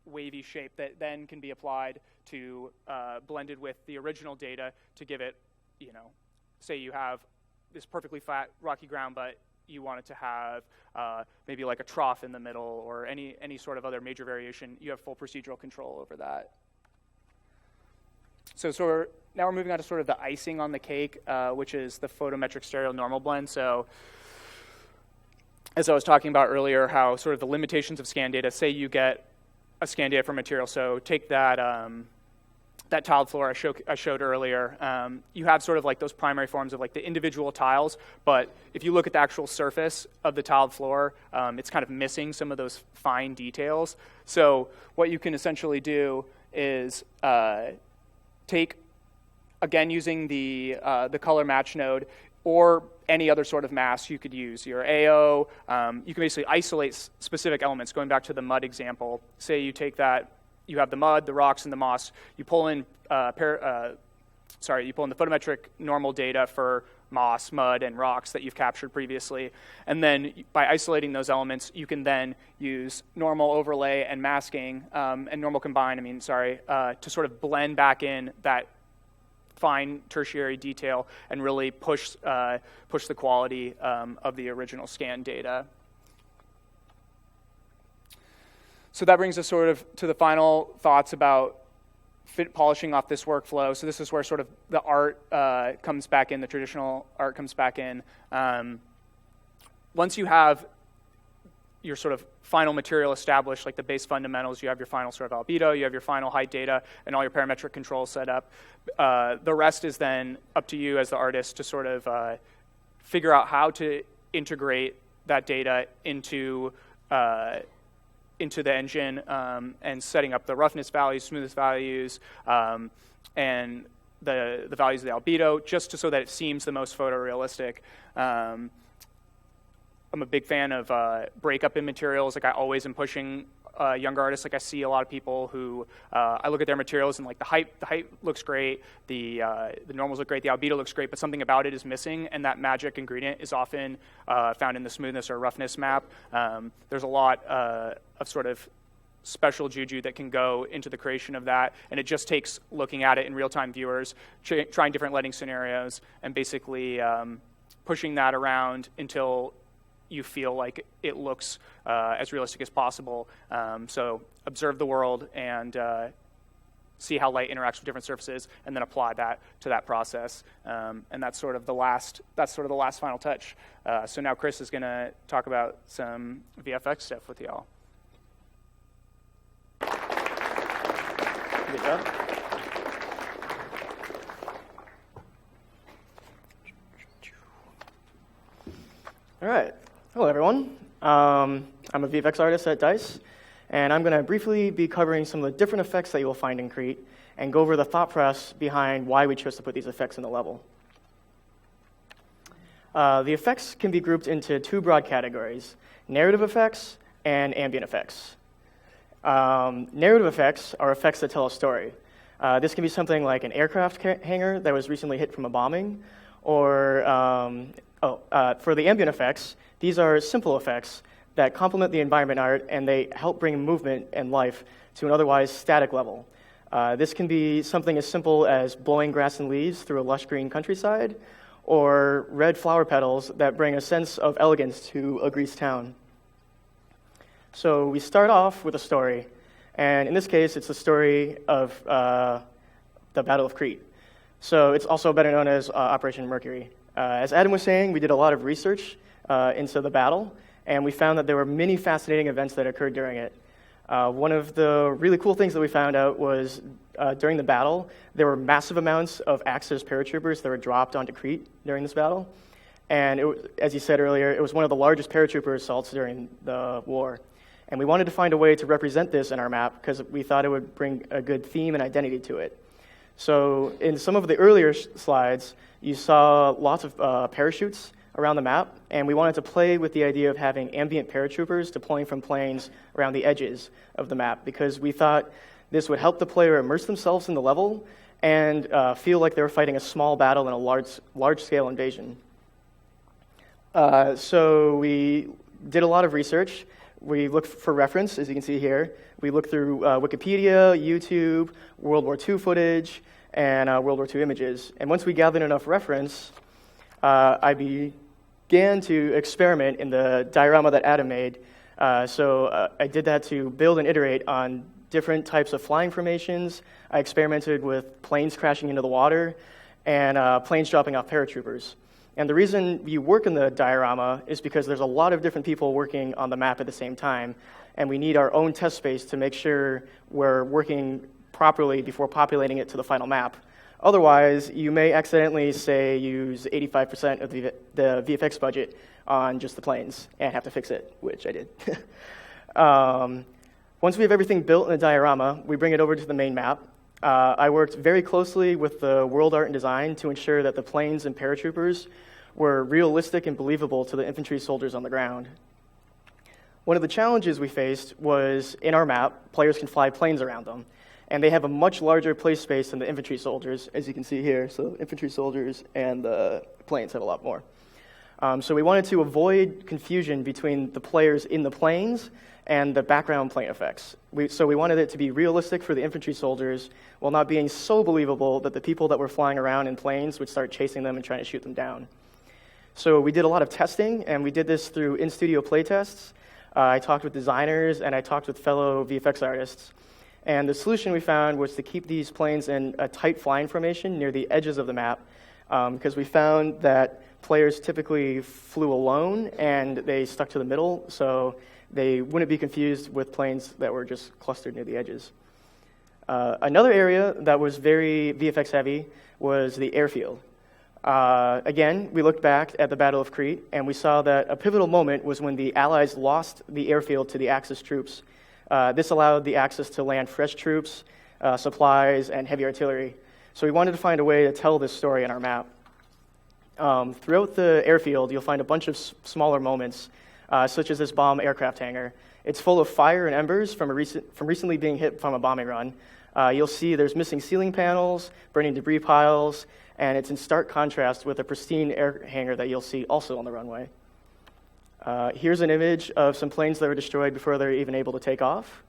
wavy shape that then can be applied to blended with the original data to give it, say you have this perfectly flat rocky ground, but you want it to have maybe like a trough in the middle or any sort of other major variation. You have full procedural control over that. So now we're moving on to sort of the icing on the cake, which is the photometric stereo normal blend. So as I was talking about earlier, how sort of the limitations of scan data, say you get a scan data for material. So take that that tiled floor I showed earlier. You have sort of like those primary forms of like the individual tiles, but if you look at the actual surface of the tiled floor, it's kind of missing some of those fine details. So what you can essentially do is take, again, using the color match node, or any other sort of mask you could use, your AO. You can basically isolate specific elements. Going back to the mud example, say you take that, you have the mud, the rocks, and the moss. You pull in the photometric normal data for moss, mud, and rocks that you've captured previously. And then by isolating those elements, you can then use normal overlay and masking, and normal combine, to sort of blend back in that fine tertiary detail and really push the quality of the original scan data. So that brings us sort of to the final thoughts about polishing off this workflow. So this is where sort of the art comes back in, the traditional art comes back in. Once you have your sort of final material established, like the base fundamentals, you have your final sort of albedo, you have your final height data, and all your parametric controls set up. The rest is then up to you as the artist to sort of figure out how to integrate that data into the engine, and setting up the roughness values, smoothness values, and the values of the albedo, just so that it seems the most photorealistic. I'm a big fan of breakup in materials. Like I always am pushing younger artists. Like I see a lot of people who I look at their materials and like the height looks great, the normals look great, the albedo looks great, but something about it is missing, and that magic ingredient is often found in the smoothness or roughness map. There's a lot of sort of special juju that can go into the creation of that, and it just takes looking at it in real-time viewers, trying different lighting scenarios, and basically pushing that around until you feel like it looks as realistic as possible. So observe the world and see how light interacts with different surfaces, and then apply that to that process. And that's sort of the last final touch. So now Chris is going to talk about some VFX stuff with y'all. Good job. All right. Hello, everyone. I'm a VFX artist at DICE, and I'm going to briefly be covering some of the different effects that you will find in Crete and go over the thought process behind why we chose to put these effects in the level. The effects can be grouped into two broad categories: narrative effects and ambient effects. Narrative effects are effects that tell a story. This can be something like an aircraft hangar that was recently hit from a bombing, or for the ambient effects, these are simple effects that complement the environment art, and they help bring movement and life to an otherwise static level. This can be something as simple as blowing grass and leaves through a lush green countryside, or red flower petals that bring a sense of elegance to a Greece town. So we start off with a story, and in this case, it's the story of the Battle of Crete. So it's also better known as Operation Mercury. As Adam was saying, we did a lot of research into the battle, and we found that there were many fascinating events that occurred during it. One of the really cool things that we found out was during the battle, there were massive amounts of Axis paratroopers that were dropped onto Crete during this battle. And as you said earlier, it was one of the largest paratrooper assaults during the war. And we wanted to find a way to represent this in our map because we thought it would bring a good theme and identity to it. So in some of the earlier slides, you saw lots of parachutes around the map, and we wanted to play with the idea of having ambient paratroopers deploying from planes around the edges of the map because we thought this would help the player immerse themselves in the level and feel like they were fighting a small battle in a large-scale invasion. So we did a lot of research. We looked for reference, as you can see here. We looked through Wikipedia, YouTube, World War II footage, and World War II images. And once we gathered enough reference, I began to experiment in the diorama that Adam made. So I did that to build and iterate on different types of flying formations. I experimented with planes crashing into the water and planes dropping off paratroopers. And the reason you work in the diorama is because there's a lot of different people working on the map at the same time, and we need our own test space to make sure we're working properly before populating it to the final map. Otherwise, you may accidentally, say, use 85% of the VFX budget on just the planes and have to fix it, which I did. Once we have everything built in the diorama, we bring it over to the main map. I worked very closely with the world art and design to ensure that the planes and paratroopers were realistic and believable to the infantry soldiers on the ground. One of the challenges we faced was in our map, players can fly planes around them, and they have a much larger play space than the infantry soldiers, as you can see here. So infantry soldiers and the planes have a lot more. So we wanted to avoid confusion between the players in the planes and the background plane effects. So we wanted it to be realistic for the infantry soldiers while not being so believable that the people that were flying around in planes would start chasing them and trying to shoot them down. So we did a lot of testing, and we did this through in-studio playtests. I talked with designers, and I talked with fellow VFX artists. And the solution we found was to keep these planes in a tight flying formation near the edges of the map, because we found that players typically flew alone and they stuck to the middle, so they wouldn't be confused with planes that were just clustered near the edges. Another area that was very VFX heavy was the airfield. Again, we looked back at the Battle of Crete, and we saw that a pivotal moment was when the Allies lost the airfield to the Axis troops. This allowed the Axis to land fresh troops, supplies, and heavy artillery. So we wanted to find a way to tell this story in our map. Throughout the airfield, you'll find a bunch of smaller moments, such as this bomb aircraft hangar. It's full of fire and embers from recently being hit from a bombing run. You'll see there's missing ceiling panels, burning debris piles, and it's in stark contrast with a pristine air hangar that you'll see also on the runway. Here's an image of some planes that were destroyed before they were even able to take off.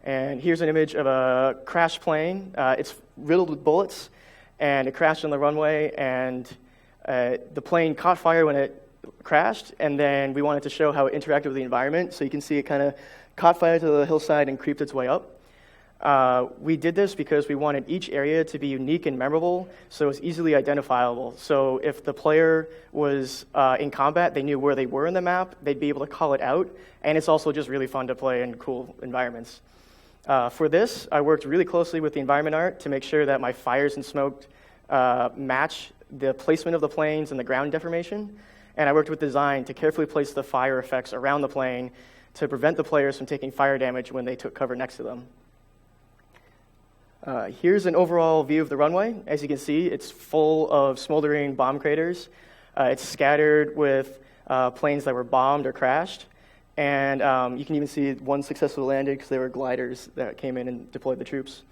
And here's an image of a crashed plane. It's riddled with bullets, and it crashed on the runway, and the plane caught fire when it crashed, and then we wanted to show how it interacted with the environment. So you can see it kind of caught fire to the hillside and creeped its way up. We did this because we wanted each area to be unique and memorable, so it was easily identifiable. So if the player was in combat, they knew where they were in the map, they'd be able to call it out, and it's also just really fun to play in cool environments. For this, I worked really closely with the environment art to make sure that my fires and smoke match the placement of the planes and the ground deformation, and I worked with design to carefully place the fire effects around the plane to prevent the players from taking fire damage when they took cover next to them. Here's an overall view of the runway. As you can see, it's full of smoldering bomb craters. It's scattered with planes that were bombed or crashed. And you can even see one successfully landed because there were gliders that came in and deployed the troops.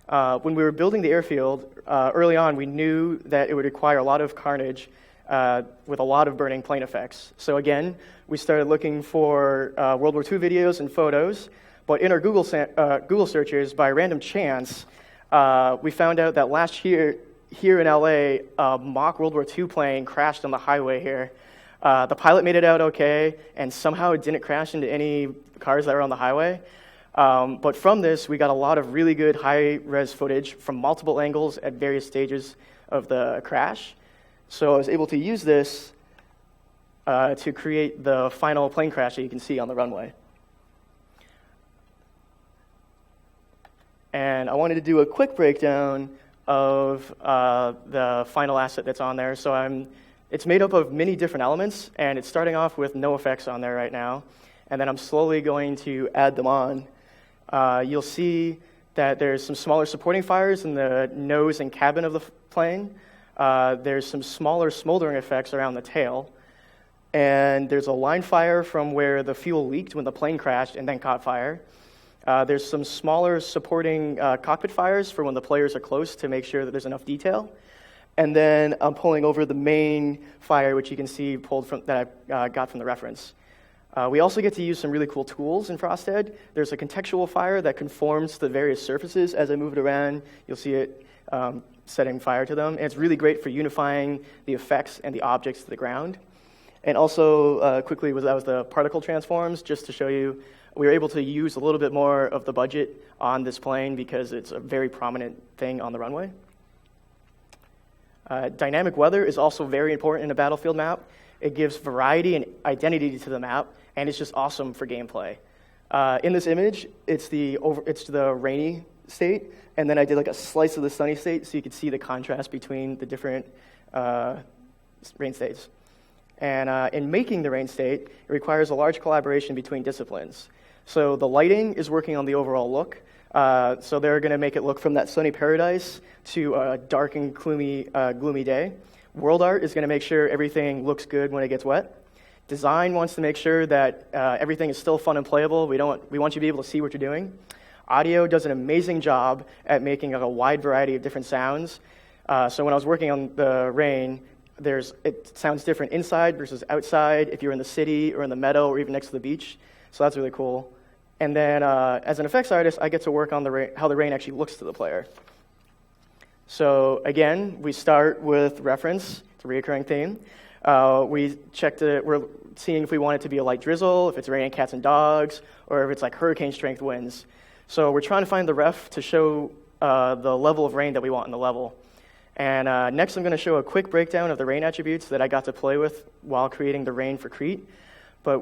When we were building the airfield, early on, we knew that it would require a lot of carnage with a lot of burning plane effects. So again, we started looking for World War II videos and photos. But in our Google searches, by random chance, we found out that last year, here in LA, a mock World War II plane crashed on the highway here. The pilot made it out okay, and somehow it didn't crash into any cars that were on the highway. But from this, we got a lot of really good high-res footage from multiple angles at various stages of the crash. So I was able to use this to create the final plane crash that you can see on the runway. And I wanted to do a quick breakdown of the final asset that's on there. So it's made up of many different elements, and it's starting off with no effects on there right now. And then I'm slowly going to add them on. You'll see that there's some smaller supporting fires in the nose and cabin of the plane. There's some smaller smoldering effects around the tail. And there's a line fire from where the fuel leaked when the plane crashed and then caught fire. There's some smaller supporting cockpit fires for when the players are close to make sure that there's enough detail. And then I'm pulling over the main fire, which you can see pulled from that I got from the reference. We also get to use some really cool tools in Frosted. There's a contextual fire that conforms to the various surfaces as I move it around. You'll see it setting fire to them. And it's really great for unifying the effects and the objects to the ground. And also, quickly, that was the particle transforms, just to show you we were able to use a little bit more of the budget on this plane because it's a very prominent thing on the runway. Dynamic weather is also very important in a battlefield map. It gives variety and identity to the map, and it's just awesome for gameplay. In this image, it's the rainy state, and then I did like a slice of the sunny state so you could see the contrast between the different rain states. And in making the rain state, it requires a large collaboration between disciplines. So the lighting is working on the overall look. So they're going to make it look from that sunny paradise to a dark and gloomy day. World art is going to make sure everything looks good when it gets wet. Design wants to make sure that everything is still fun and playable. We want you to be able to see what you're doing. Audio does an amazing job at making a wide variety of different sounds. So when I was working on the rain, it sounds different inside versus outside if you're in the city or in the meadow or even next to the beach. So that's really cool. And then as an effects artist, I get to work on how the rain actually looks to the player. So again, we start with reference. It's a recurring theme. We checked it. We're seeing if we want it to be a light drizzle, if it's raining cats and dogs, or if it's like hurricane strength winds. So we're trying to find the ref to show the level of rain that we want in the level. And next I'm going to show a quick breakdown of the rain attributes that I got to play with while creating the rain for Crete. But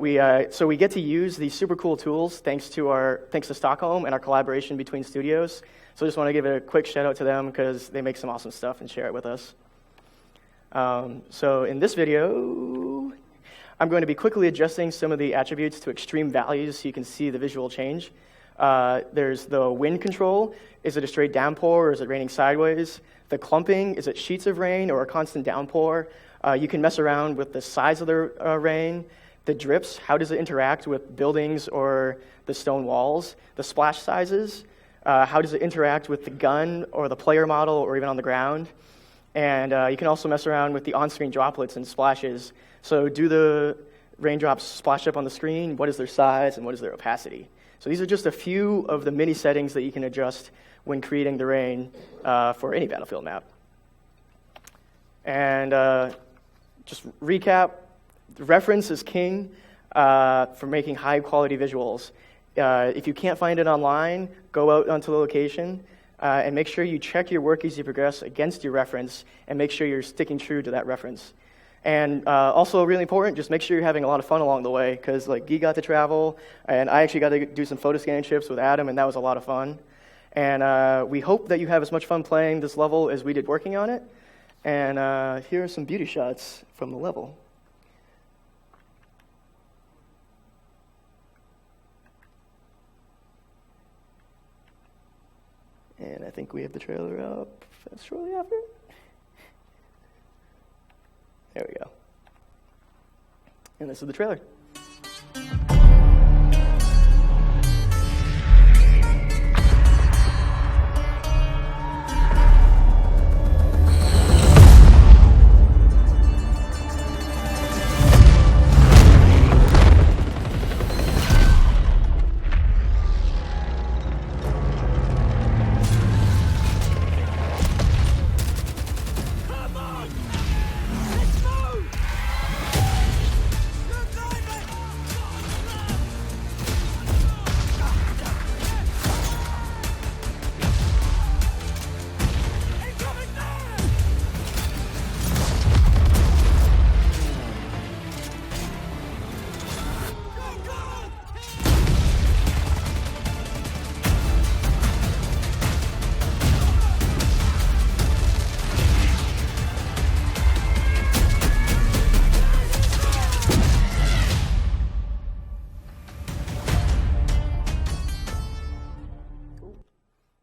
so we get to use these super cool tools thanks to Stockholm and our collaboration between studios. So I just want to give a quick shout out to them because they make some awesome stuff and share it with us. So in this video, I'm going to be quickly adjusting some of the attributes to extreme values so you can see the visual change. There's the wind control. Is it a straight downpour or is it raining sideways? The clumping, is it sheets of rain or a constant downpour? You can mess around with the size of the rain. The drips, how does it interact with buildings or the stone walls? The splash sizes, how does it interact with the gun or the player model or even on the ground? And you can also mess around with the on-screen droplets and splashes. So do the raindrops splash up on the screen? What is their size and what is their opacity? So these are just a few of the mini settings that you can adjust when creating the rain for any Battlefield map. And just recap, reference is king for making high-quality visuals. If you can't find it online, go out onto the location and make sure you check your work as you progress against your reference and make sure you're sticking true to that reference. And also really important, just make sure you're having a lot of fun along the way because like Guy got to travel and I actually got to do some photo scanning trips with Adam and that was a lot of fun. And we hope that you have as much fun playing this level as we did working on it. And here are some beauty shots from the level. And I think we have the trailer up shortly after. There we go. And this is the trailer.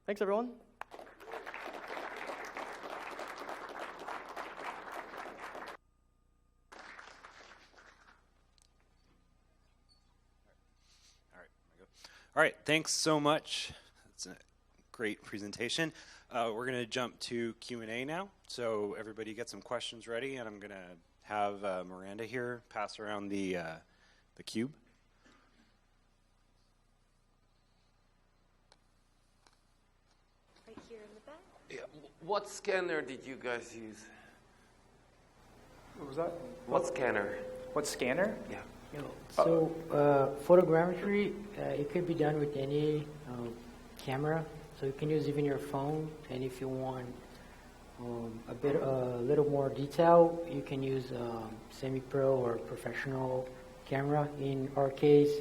Thanks, everyone. All right, thanks so much. That's a great presentation. We're going to jump to Q&A now. So everybody get some questions ready, and I'm going to have Miranda here pass around the cube. Right here in the back. Yeah. What scanner did you guys use? What was that? What scanner? What scanner? Yeah. So photogrammetry, it could be done with any camera. So you can use even your phone, and if you want a little more detail, you can use semi-pro or professional camera. In our case,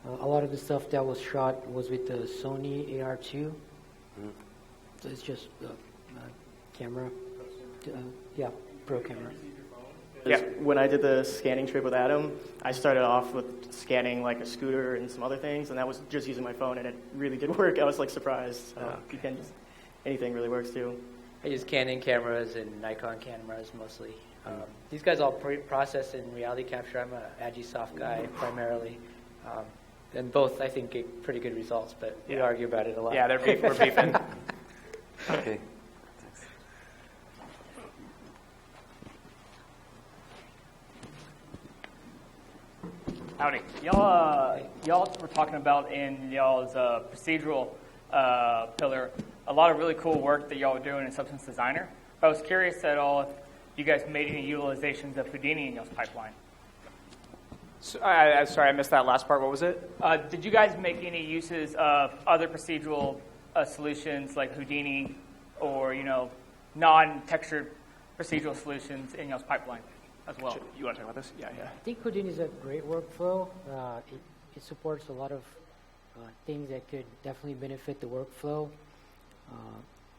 a lot of the stuff that was shot was with the Sony AR2. Mm-hmm. So it's just a camera, pro camera. Yeah. When I did the scanning trip with Adam, I started off with scanning like a scooter and some other things, and that was just using my phone, and it really did work. I was like surprised. So you can just, anything really works too. I use Canon cameras and Nikon cameras mostly. These guys all process in reality capture. I'm a Agisoft guy primarily. And both, I think, get pretty good results, but we argue about it a lot. Yeah, we're beefing. Okay. Howdy. Y'all were talking about in y'all's procedural pillar a lot of really cool work that y'all were doing in Substance Designer. I was curious at all if you guys made any utilizations of Houdini in y'all's pipeline? So, sorry, I missed that last part. What was it? Did you guys make any uses of other procedural solutions like Houdini or non-textured procedural solutions in y'all's pipeline as well? You want to talk about this? Yeah. I think Houdini is a great workflow. It supports a lot of things that could definitely benefit the workflow.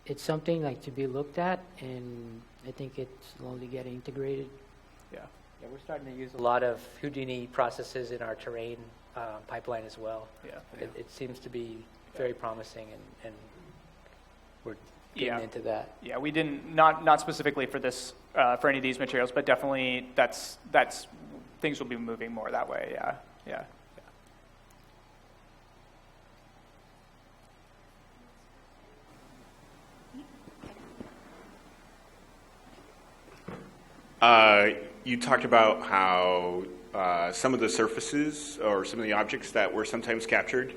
It's something like to be looked at, and I think it's slowly getting integrated. Yeah. Yeah, we're starting to use a lot of Houdini processes in our terrain pipeline as well. Yeah. It seems to be very promising, and we're getting into that. Yeah, we didn't, not specifically for this, for any of these materials, but definitely that's things will be moving more that way. Yeah. You talked about how some of the surfaces or some of the objects that were sometimes captured,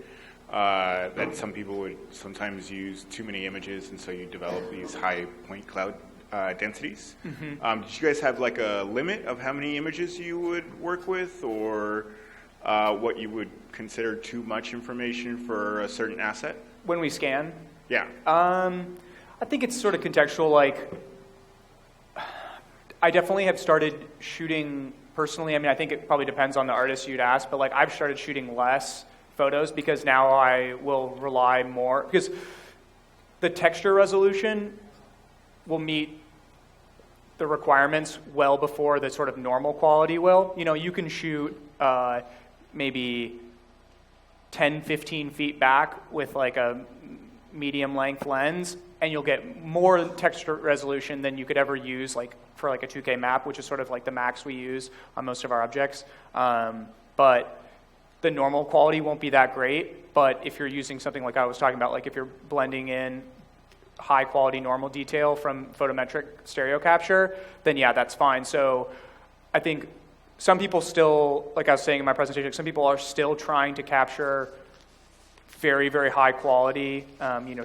that some people would sometimes use too many images, and so you develop these high point cloud densities. Mm-hmm. Did you guys have like a limit of how many images you would work with, or what you would consider too much information for a certain asset? When we scan? Yeah. I think it's sort of contextual. Like, I definitely have started shooting personally. I mean, I think it probably depends on the artist you'd ask, but like I've started shooting less photos because now I will rely more, because the texture resolution will meet the requirements well before the sort of normal quality will. You can shoot maybe 10, 15 feet back with like a medium length lens, and you'll get more texture resolution than you could ever use like for like a 2K map, which is sort of like the max we use on most of our objects. But the normal quality won't be that great. But if you're using something like I was talking about, like if you're blending in high quality normal detail from photometric stereo capture, then yeah, that's fine. So I think some people still, like I was saying in my presentation, some people are still trying to capture very, very high quality,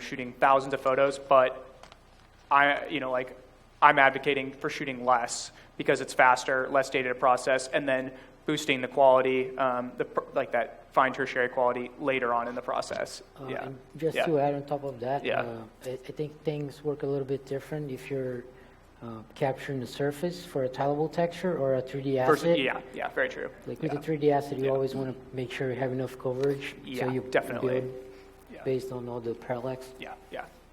shooting thousands of photos, but I'm advocating for shooting less because it's faster, less data to process, and then boosting the quality, that fine tertiary quality later on in the process. And just to add on top of that, I think things work a little bit different if you're capturing the surface for a tileable texture or a 3D asset. Yeah, very true. Like with the 3D asset, you always want to make sure you have enough coverage. Yeah, so you definitely. build based on all the parallax. Yeah,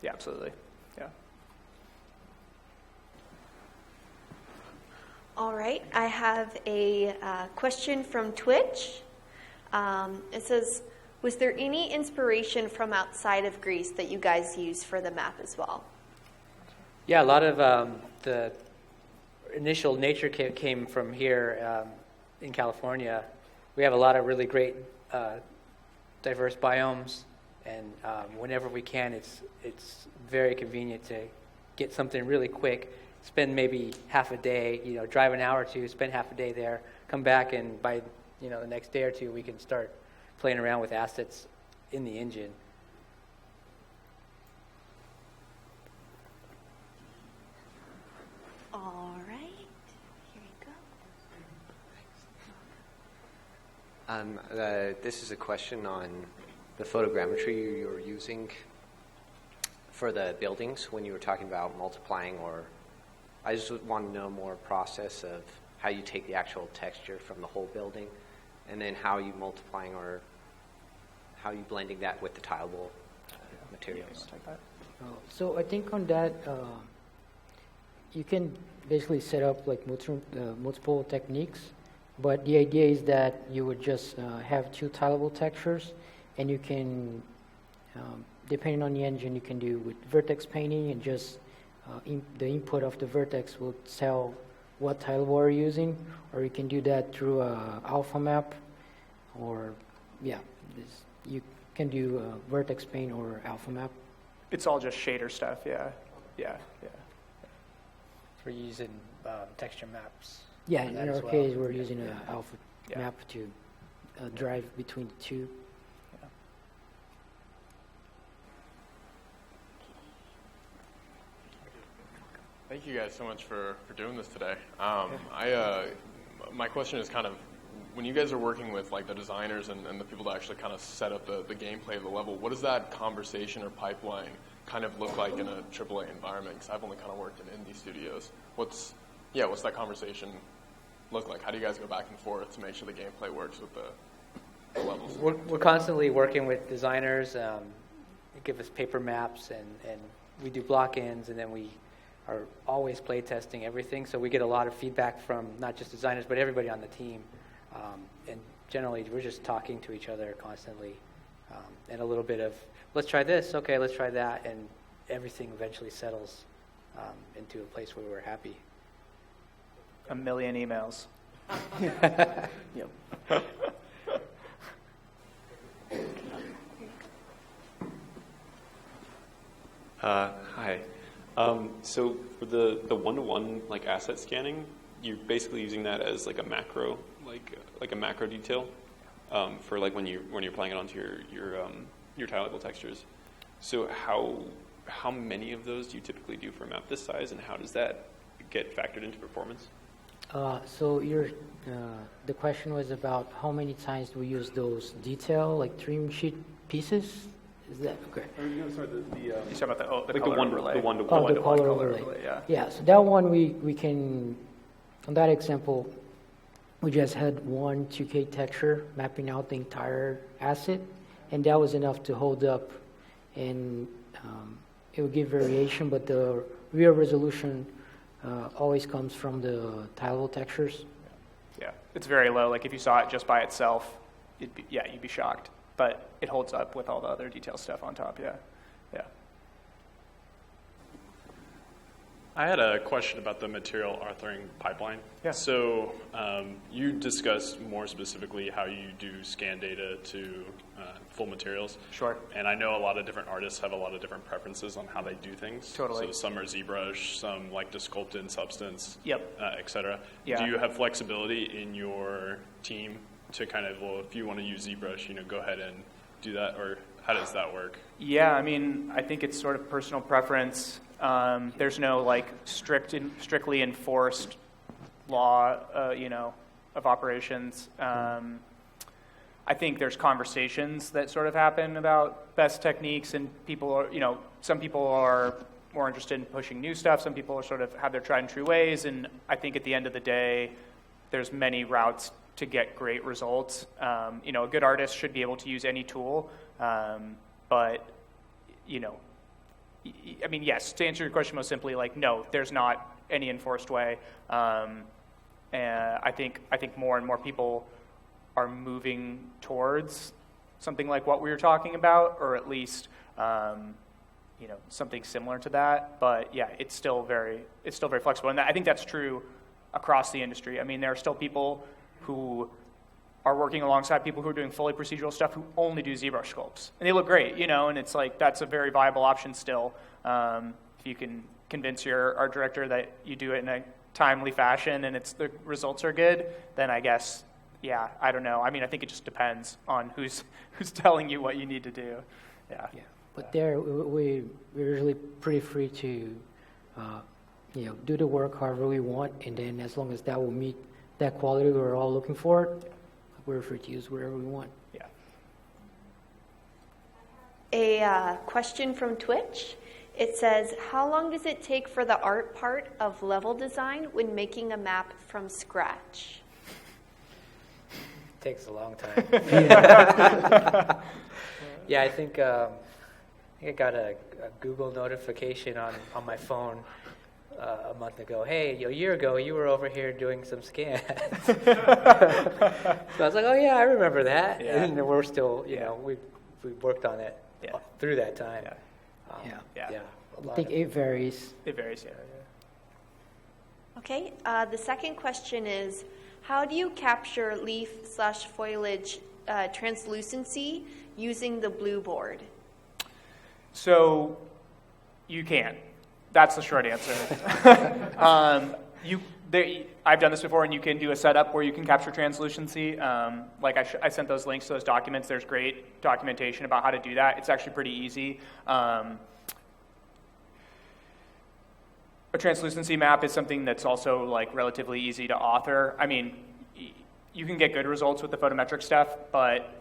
absolutely. Yeah. All right, I have a question from Twitch. It says, was there any inspiration from outside of Greece that you guys use for the map as well? Yeah, a lot of the initial nature came from here in California. We have a lot of really great diverse biomes, and whenever we can, it's very convenient to get something really quick, spend maybe half a day, drive an hour or two, spend half a day there, come back, and by the next day or two, we can start playing around with assets in the engine. All right, here we go. This is a question on the photogrammetry you're using for the buildings when you were talking about multiplying, or I just want to know more process of how you take the actual texture from the whole building and then how you multiplying or how you blending that with the tileable materials. So I think on that, you can basically set up like multiple techniques, but the idea is that you would just have two tileable textures, and you can, depending on the engine, you can do with vertex painting, and just the input of the vertex will tell what tileable you're using, or you can do that through a alpha map, or you can do vertex paint or alpha map. It's all just shader stuff. Yeah. We're using texture maps. Yeah, in our case, we're using an alpha map to drive between the two. Thank you guys so much for doing this today. My question is kind of, when you guys are working with like the designers and the people that actually kind of set up the gameplay of the level, what does that conversation or pipeline kind of look like in a AAA environment? Because I've only kind of worked in indie studios. What's that conversation look like? How do you guys go back and forth to make sure the gameplay works with the levels? We're constantly working with designers. They give us paper maps, and we do block-ins, and then we are always play testing everything. So we get a lot of feedback from not just designers, but everybody on the team. And generally, we're just talking to each other constantly. And a little bit of, let's try this, okay, let's try that, and everything eventually settles into a place where we're happy. A million emails. Yep. Hi. So for the one-to-one like asset scanning, you're basically using that as like a macro, like a macro detail for like when you're playing it onto your tile level textures. So how many of those do you typically do for a map this size, and how does that get factored into performance? So the question was about how many times do we use those detail, like trim sheet pieces? Is that okay? No, sorry, You talking about the like color the overlay? Oh, the color overlay. Yeah. Yeah, so that one we can, on that example, we just had one 2K texture mapping out the entire asset, and that was enough to hold up, and it would give variation, but the real resolution always comes from the tile textures. Yeah, it's very low. Like if you saw it just by itself, you'd be shocked. But it holds up with all the other detail stuff on top. Yeah. I had a question about the material authoring pipeline. Yeah. So you discussed more specifically how you do scan data to full materials. Sure. And I know a lot of different artists have a lot of different preferences on how they do things. Totally. So some are ZBrush, some like to sculpt in substance, Yep. Et cetera. Yeah. Do you have flexibility in your team to kind of, well, if you want to use ZBrush, go ahead and do that, or how does that work? Yeah, I mean, I think it's sort of personal preference. There's no like strictly enforced law, of operations. I think there's conversations that sort of happen about best techniques, and people are, some people are more interested in pushing new stuff. Some people are sort of have their tried and true ways, and I think at the end of the day, there's many routes to get great results. A good artist should be able to use any tool, but I mean, yes, to answer your question most simply, like, no, there's not any enforced way. And I think more and more people are moving towards something like what we were talking about, or at least, something similar to that. But yeah, it's still very flexible. And I think that's true across the industry. I mean, there are still people who are working alongside people who are doing fully procedural stuff who only do ZBrush sculpts. And they look great, and it's like that's a very viable option still. If you can convince your art director that you do it in a timely fashion and the results are good, then I guess, yeah, I don't know. I mean, I think it just depends on who's telling you what you need to do. Yeah. But there, we're usually pretty free to, do the work however we want, and then as long as that will meet that quality we're all looking for, we're free to use whatever we want. Yeah. A question from Twitch. It says, how long does it take for the art part of level design when making a map from scratch? Takes a long time. Yeah, I think I got a Google notification on my phone a month ago. Hey, a year ago you were over here doing some scans. So I was like, oh yeah, I remember that. Yeah. And we're still, we worked on it through that time. Yeah. I think it varies. It varies, yeah. Okay, the second question is, how do you capture leaf/foliage translucency using the blue board? So you can. That's the short answer. I've done this before, and you can do a setup where you can capture translucency. I sent those links to those documents. There's great documentation about how to do that. It's actually pretty easy. A translucency map is something that's also like relatively easy to author. I mean, you can get good results with the photometric stuff, but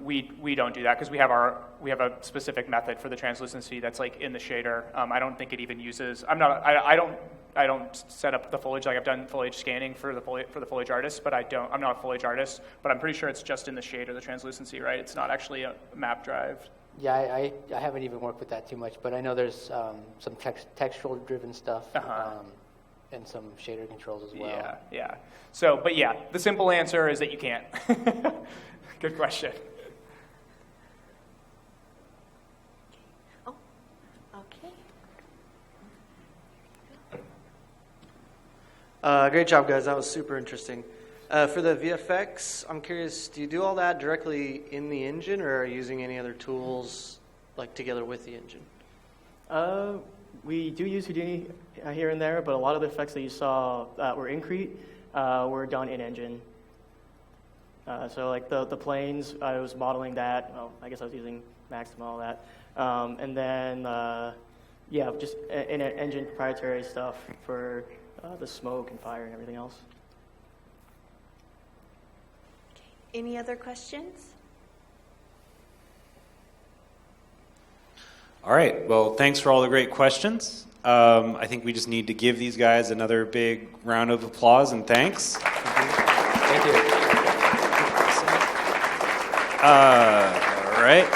we don't do that because we have a specific method for the translucency that's like in the shader. I don't think it even uses. I don't set up the foliage. Like I've done foliage scanning for the foliage artist, but I'm not a foliage artist. But I'm pretty sure it's just in the shader, the translucency, right? It's not actually a map drive. Yeah, I haven't even worked with that too much, but I know there's some textural driven stuff and some shader controls as well. Yeah. So, but yeah, the simple answer is that you can't. Good question. Oh, okay. Great job, guys. That was super interesting. For the VFX, I'm curious, do you do all that directly in the engine, or are you using any other tools like together with the engine? We do use Houdini here and there, but a lot of the effects that you saw that were in Crete were done in engine. So like the planes, I was modeling that. Well, I guess I was using Max to model that. And then, just in engine proprietary stuff for the smoke and fire and everything else. Any other questions? All right. Well, thanks for all the great questions. I think we just need to give these guys another big round of applause and thanks. Thank you. All right.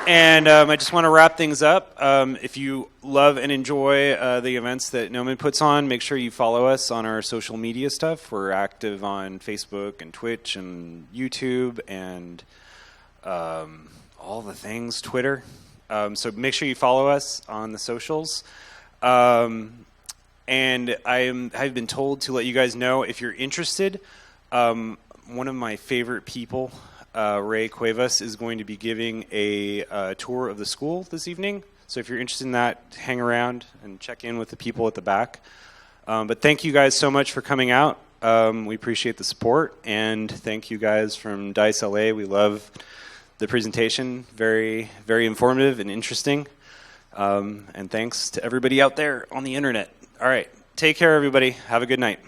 And I just want to wrap things up. If you love and enjoy the events that Gnomon puts on, make sure you follow us on our social media stuff. We're active on Facebook and Twitch and YouTube and all the things, Twitter. So make sure you follow us on the socials. And I've been told to let you guys know if you're interested. One of my favorite people, Ray Cuevas, is going to be giving a tour of the school this evening. So if you're interested in that, hang around and check in with the people at the back. But thank you guys so much for coming out. We appreciate the support. And thank you guys from DICE LA. We love the presentation. Very, very informative and interesting. And thanks to everybody out there on the internet. All right. Take care, everybody. Have a good night.